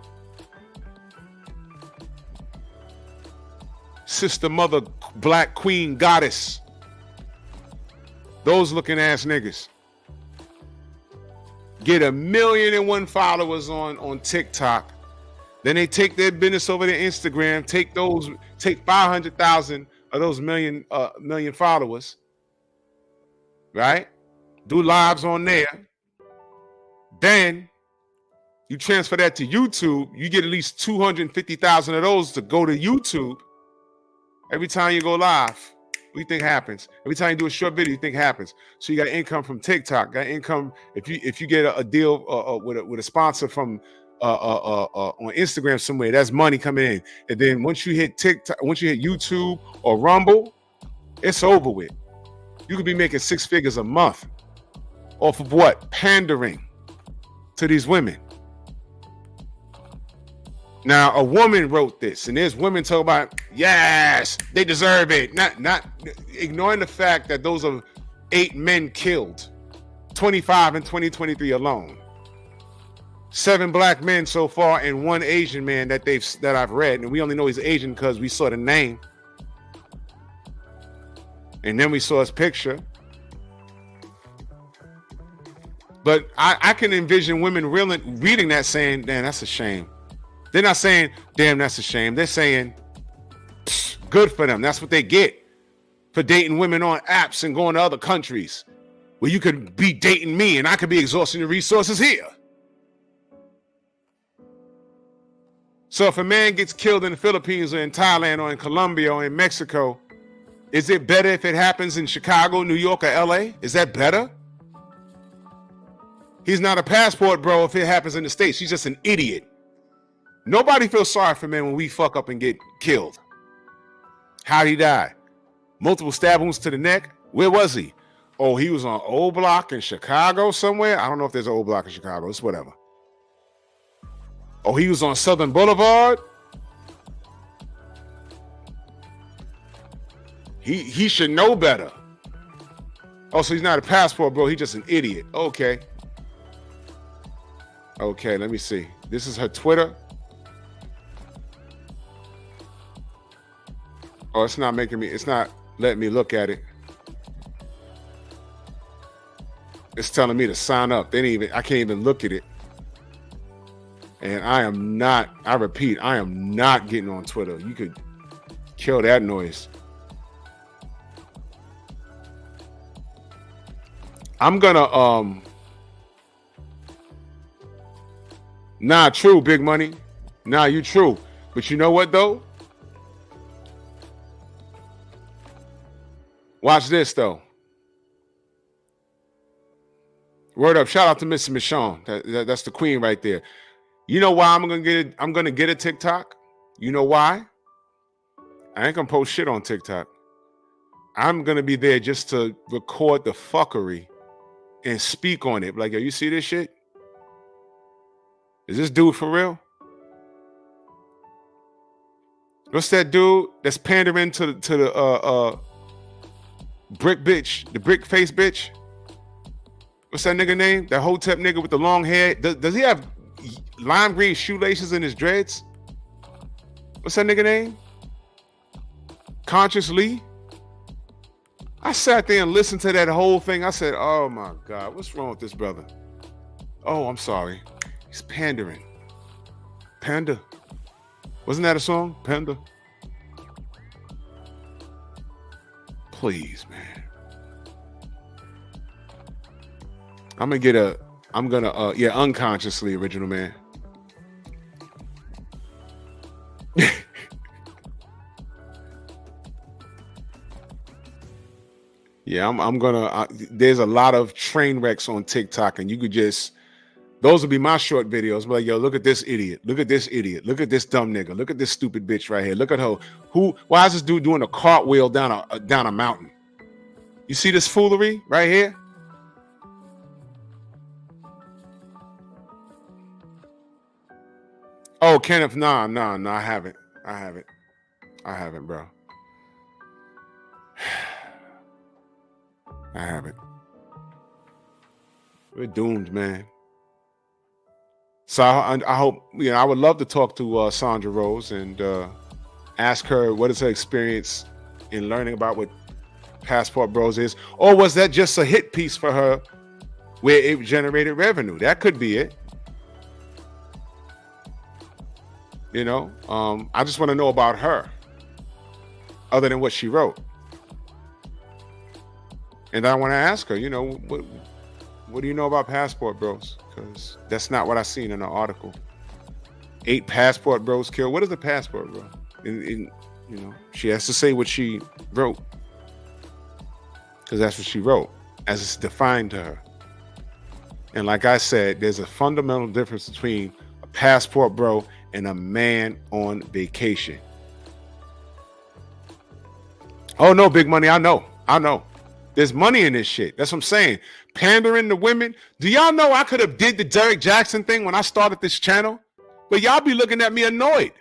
Sister, mother, black queen, goddess. Those looking ass niggas. Get 1,000,001 followers on TikTok. Then they take their business over to Instagram, take 500,000 of those million followers, right? Do lives on there. Then you transfer that to YouTube, you get at least 250,000 of those to go to YouTube. Every time you go live, what do you think happens? Every time you do a short video, you think happens. So you got income from TikTok, got income if you get a deal with a sponsor from on Instagram somewhere, that's money coming in. And then once you hit TikTok, once you hit YouTube or Rumble, it's over with. You could be making 6 figures a month off of what? Pandering to these women. Now, a woman wrote this, and there's women talking about, yes, they deserve it. Not ignoring the fact that those are 8 men killed, 25 in 2023 alone. 7 black men so far and 1 Asian man that I've read, and we only know he's Asian because we saw the name, and then we saw his picture. But I can envision women reading that saying, "Damn, that's a shame." They're not saying, "Damn, that's a shame." They're saying, "Good for them. That's what they get for dating women on apps and going to other countries where you could be dating me and I could be exhausting your resources here." So if a man gets killed in the Philippines or in Thailand or in Colombia or in Mexico, is it better if it happens in Chicago, New York, or LA? Is that better? He's not a passport bro if it happens in the States. He's just an idiot. Nobody feels sorry for men when we fuck up and get killed. How'd he die? Multiple stab wounds to the neck? Where was he? Oh, he was on O Block in Chicago somewhere. I don't know if there's an O Block in Chicago. It's whatever. Oh, he was on Southern Boulevard. He should know better. Oh, so he's not a passport bro. He's just an idiot. Okay. Okay, let me see. This is her Twitter. Oh, it's not letting me look at it. It's telling me to sign up. I can't even look at it. And I repeat, I am not getting on Twitter. You could kill that noise. I'm gonna, nah, true, Big Money. Nah, you true. But you know what though? Watch this though. Word up! Shout out to Mr. Michonne. That's the queen right there. You know why I'm gonna get a TikTok? You know why? I ain't gonna post shit on TikTok. I'm gonna be there just to record the fuckery and speak on it. Like, yo, you see this shit? Is this dude for real? What's that dude that's pandering to the brick bitch, the brick face bitch? What's that nigga name? That Hotep nigga with the long hair. Does he have lime green shoelaces in his dreads? What's that nigga name? Conscious Lee? I sat there and listened to that whole thing. I said, oh my God, what's wrong with this brother? Oh, I'm sorry. He's pandering. Panda. Wasn't that a song? Panda. Please, man. Unconsciously, original man. Yeah, there's a lot of train wrecks on TikTok, and you could those would be my short videos. But like, yo, look at this idiot. Look at this idiot. Look at this dumb nigga. Look at this stupid bitch right here. Look at her. Why is this dude doing a cartwheel down a mountain? You see this foolery right here? Oh, Kenneth, no, I haven't, bro. I haven't. We're doomed, man. So I hope, I would love to talk to Sandra Rose and ask her what is her experience in learning about what Passport Bros is, or was that just a hit piece for her where it generated revenue? That could be it. I just want to know about her, other than what she wrote. And I want to ask her, what do you know about Passport Bros? Because that's not what I seen in the article. 8 Passport Bros killed. What is a Passport Bro? She has to say what she wrote, because that's what she wrote, as it's defined to her. And like I said, there's a fundamental difference between a passport bro and a man on vacation. Oh no, Big Money, I know. There's money in this shit. That's what I'm saying. Pandering to women. Do y'all know I could have did the Derek Jackson thing when I started this channel? But y'all be looking at me annoyed.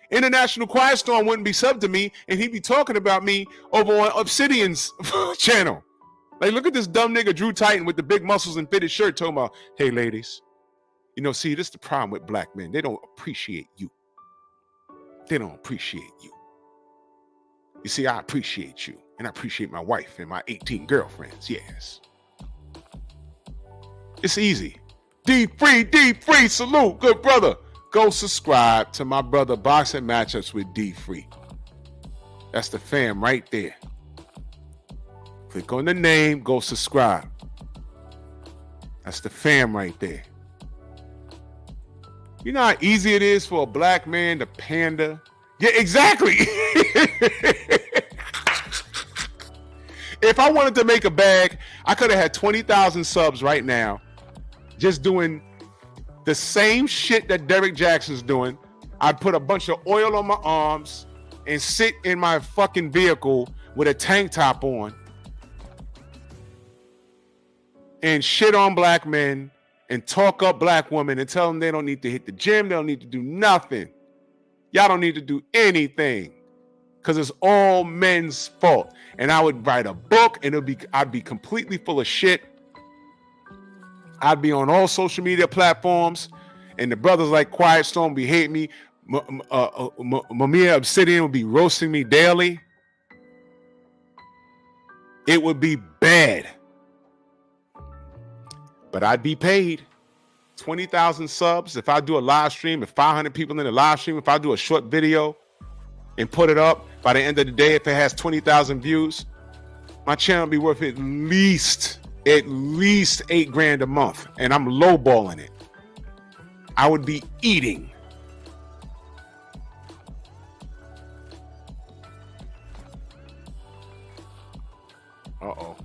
International Quiet Storm wouldn't be subbed to me, and he'd be talking about me over on Obsidian's channel. Like, look at this dumb nigga Drew Titan with the big muscles and fitted shirt talking about, hey ladies, You know, see, this is the problem with black men. They don't appreciate you. They don't appreciate you. You see, I appreciate you, and I appreciate my wife and my 18 girlfriends. Yes. It's easy. D free, salute, good brother. Go subscribe to my brother Boxing Matchups with D Free. That's the fam right there. Click on the name, go subscribe. That's the fam right there. You know how easy it is for a black man to pander? Yeah, exactly. If I wanted to make a bag, I could have had 20,000 subs right now just doing the same shit that Derek Jackson's doing. I'd put a bunch of oil on my arms and sit in my fucking vehicle with a tank top on and shit on black men and talk up black women and tell them they don't need to hit the gym, they don't need to do nothing. Y'all don't need to do anything because it's all men's fault. And I would write a book and I'd be completely full of shit. I'd be on all social media platforms and the brothers like Quiet Storm be hating me. Mamiya Obsidian would be roasting me daily. It would be bad. But I'd be paid 20,000 subs if I do a live stream, if 500 people in the live stream, if I do a short video and put it up. By the end of the day, if it has 20,000 views, my channel will be worth at least $8,000 a month. And I'm lowballing it. I would be eating. Uh-oh.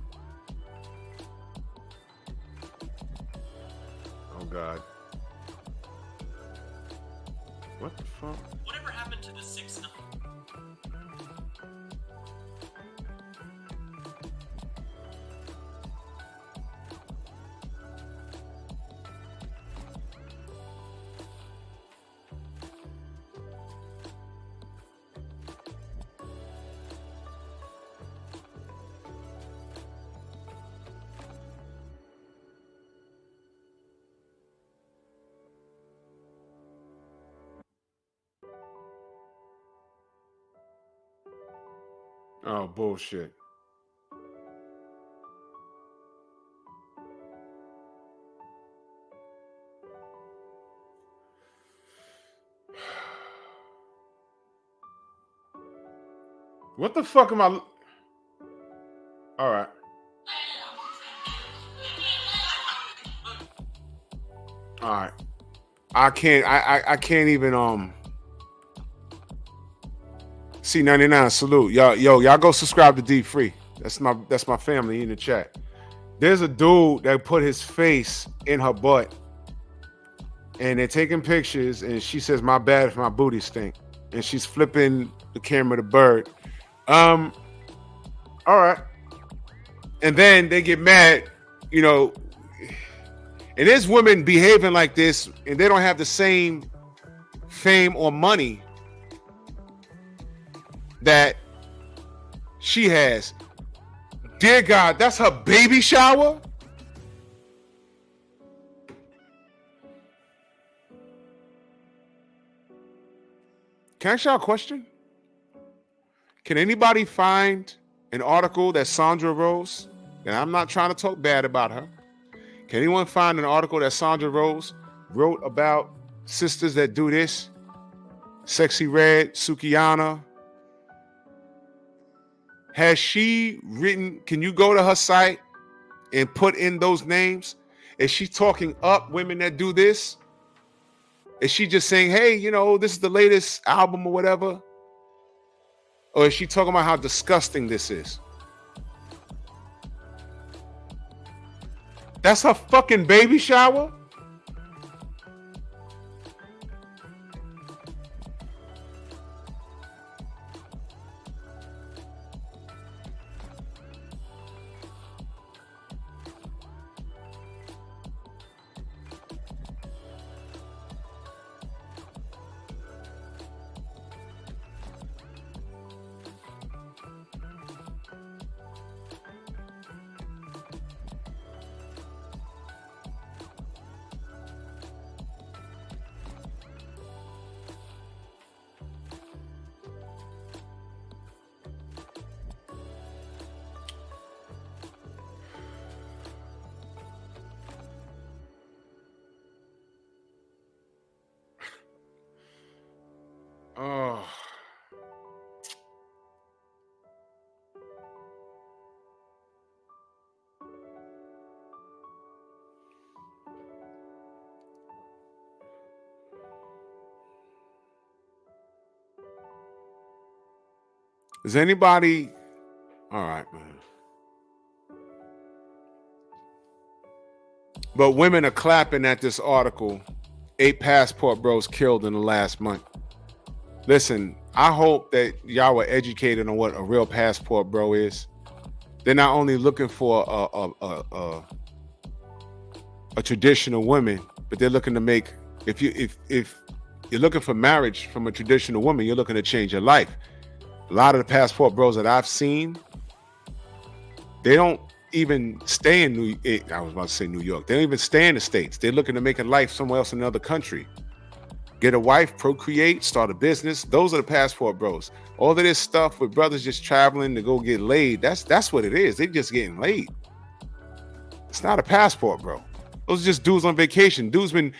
Oh, God. What the fuck? Whatever happened to the 6-9? Oh, bullshit. What the fuck am I? All right. All right. I can't even C99 salute. Y'all go subscribe to D Free. That's my family in the chat. There's a dude that put his face in her butt and they're taking pictures and she says, "My bad if my booty stink." And she's flipping the camera to Bird. All right. And then they get mad, you know, and there's women behaving like this and they don't have the same fame or money that she has. Dear God, that's her baby shower? Can I ask y'all a question? Can anybody find an article that Sandra Rose, and I'm not trying to talk bad about her, can anyone find an article that Sandra Rose wrote about sisters that do this? Sexy Red, Sukiyana. Has she written, can you go to her site and put in those names? Is she talking up women that do this? Is she just saying, hey, you know, this is the latest album or whatever? Or is she talking about how disgusting this is? That's her fucking baby shower? Oh. Is anybody all right, man? But women are clapping at this article. 8 passport bros killed in the last month. Listen, I hope that y'all were educated on what a real passport bro is. They're not only looking for a traditional woman, but they're looking to make, if you're looking for marriage from a traditional woman, you're looking to change your life. A lot of the passport bros that I've seen, they don't even stay in I was about to say New York. They don't even stay in the States. They're looking to make a life somewhere else in another country. Get a wife, procreate, start a business. Those are the passport bros. All of this stuff with brothers just traveling to go get laid, that's what it is. They're just getting laid. It's not a passport bro. Those are just dudes on vacation. Dudes been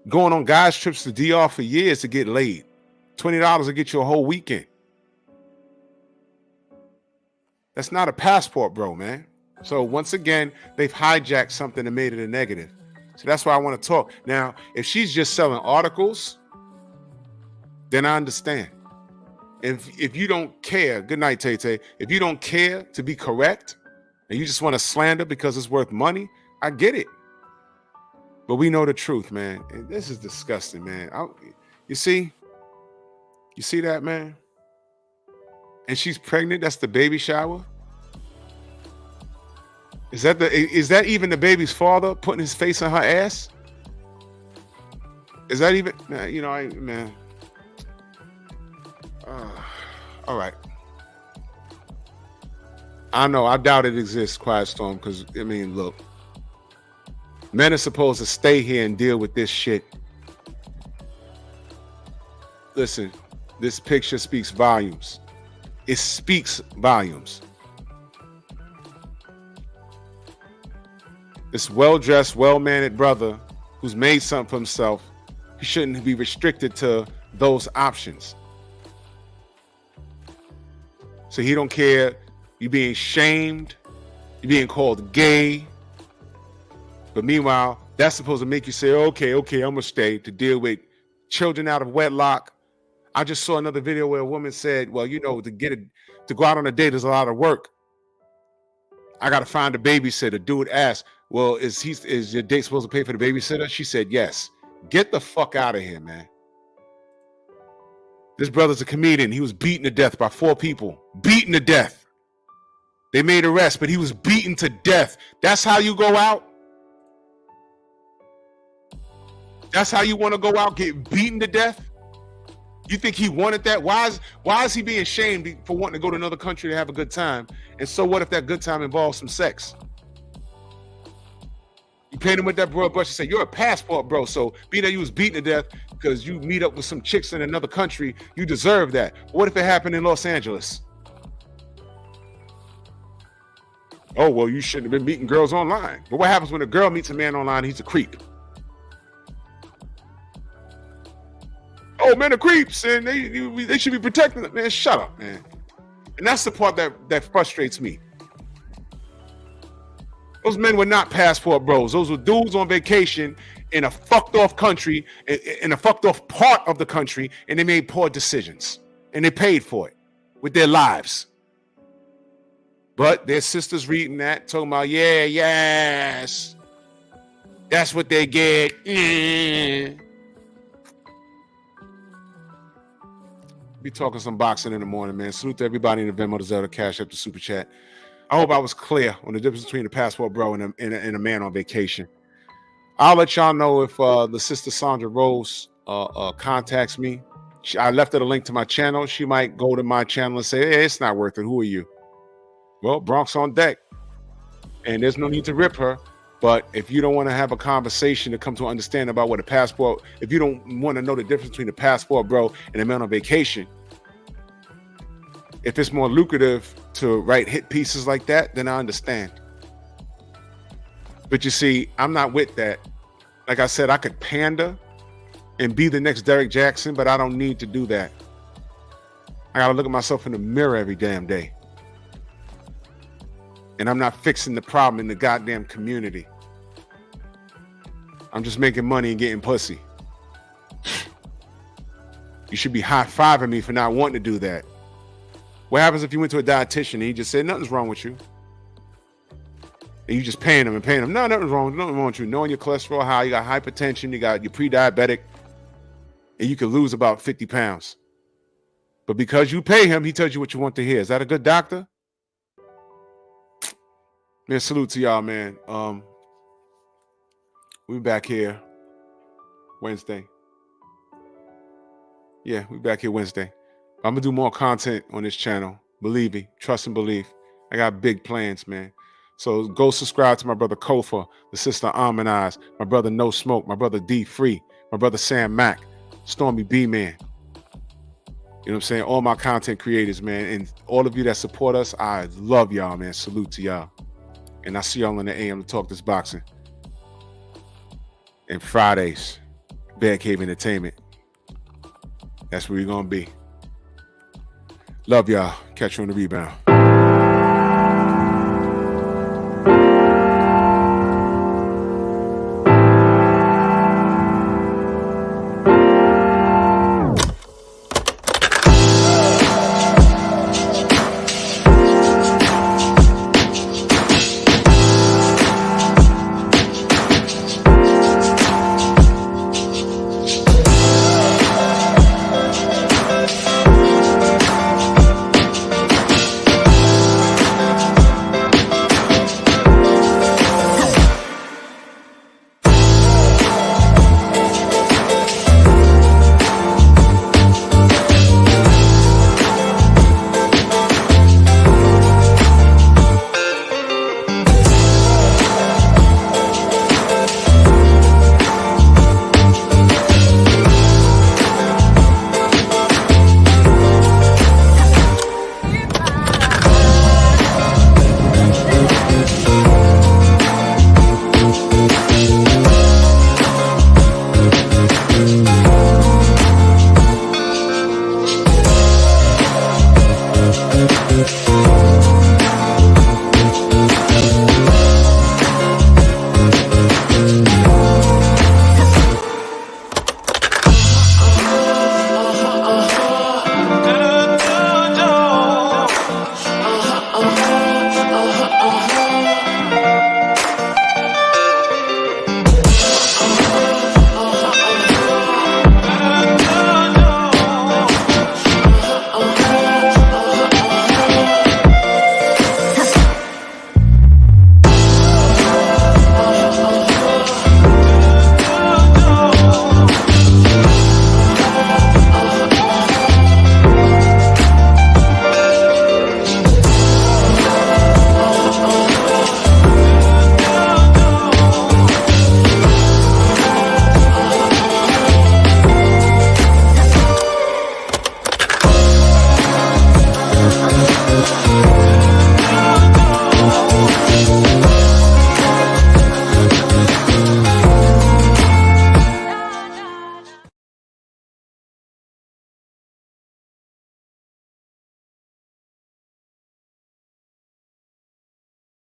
going on guys trips to DR for years to get laid. $20 will get you a whole weekend. That's not a passport bro, man. So once again, they've hijacked something and made it a negative. So that's why I want to talk. Now, if she's just selling articles, then I understand. If you don't care, good night, Tay-Tay. If you don't care to be correct and you just want to slander because it's worth money, I get it. But we know the truth, man. And this is disgusting, man. You see that, man? And she's pregnant. That's the baby shower. Is that even the baby's father putting his face on her ass? Is that even, man? All right. I know. I doubt it exists, Quiet Storm, because look, men are supposed to stay here and deal with this shit. Listen, this picture speaks volumes. It speaks volumes. This well-dressed, well-mannered brother who's made something for himself, he shouldn't be restricted to those options. So he don't care you being shamed, you being called gay. But meanwhile, that's supposed to make you say, okay, I'm gonna stay to deal with children out of wedlock. I just saw another video where a woman said, well, to go out on a date is a lot of work. I gotta find a babysitter. Dude asked, well, is your date supposed to pay for the babysitter? She said, yes. Get the fuck out of here, man. This brother's a comedian. He was beaten to death by 4 people. Beaten to death. They made arrests, but he was beaten to death. That's how you go out? That's how you want to go out, get beaten to death? You think he wanted that? Why is he being shamed for wanting to go to another country to have a good time? And so what if that good time involves some sex? You paint him with that broad brush and say, you're a passport bro. So being that you was beaten to death because you meet up with some chicks in another country, you deserve that. What if it happened in Los Angeles? Oh, well, you shouldn't have been meeting girls online. But what happens when a girl meets a man online, he's a creep? Oh, men are creeps and they should be protecting them. Man, shut up, man. And that's the part that frustrates me. Those men were not passport bros. Those were dudes on vacation in a fucked off country, in a fucked off part of the country, and they made poor decisions. And they paid for it with their lives. But their sisters reading that, talking about, yes. That's what they get. Be talking some boxing in the morning, man. Salute to everybody in the Venmo, the Zelda, Cash App, the Super Chat. I hope I was clear on the difference between a passport bro and a man on vacation. I'll let y'all know if the sister Sandra Rose contacts me. I left her a link to my channel. She might go to my channel and say, hey, it's not worth it. Who are you? Well, Bronx on deck. And there's no need to rip her. But if you don't want to have a conversation to come to understand about what a passport, if you don't want to know the difference between a passport bro and a man on vacation, if it's more lucrative to write hit pieces like that, then I understand. But you see, I'm not with that. Like I said, I could pander and be the next Derek Jackson, but I don't need to do that. I gotta look at myself in the mirror every damn day. And I'm not fixing the problem in the goddamn community. I'm just making money and getting pussy. You should be high-fiving me for not wanting to do that. What happens if you went to a dietitian and he just said, nothing's wrong with you? And you just paying him and paying him. No, nothing's wrong with you. Knowing your cholesterol high, you got hypertension, you're pre-diabetic, and you could lose about 50 pounds. But because you pay him, he tells you what you want to hear. Is that a good doctor? Man, salute to y'all, man. We'll be back here Wednesday. Yeah, we'll be back here Wednesday. I'm going to do more content on this channel. Believe me. Trust and believe. I got big plans, man. So go subscribe to my brother Kofa, the sister Almond Eyes, my brother No Smoke, my brother D Free, my brother Sam Mack, Stormy B Man. You know what I'm saying? All my content creators, man. And all of you that support us, I love y'all, man. Salute to y'all. And I see y'all in the AM to talk this boxing. And Fridays, Bad Cave Entertainment. That's where we're going to be. Love y'all. Catch you on the rebound.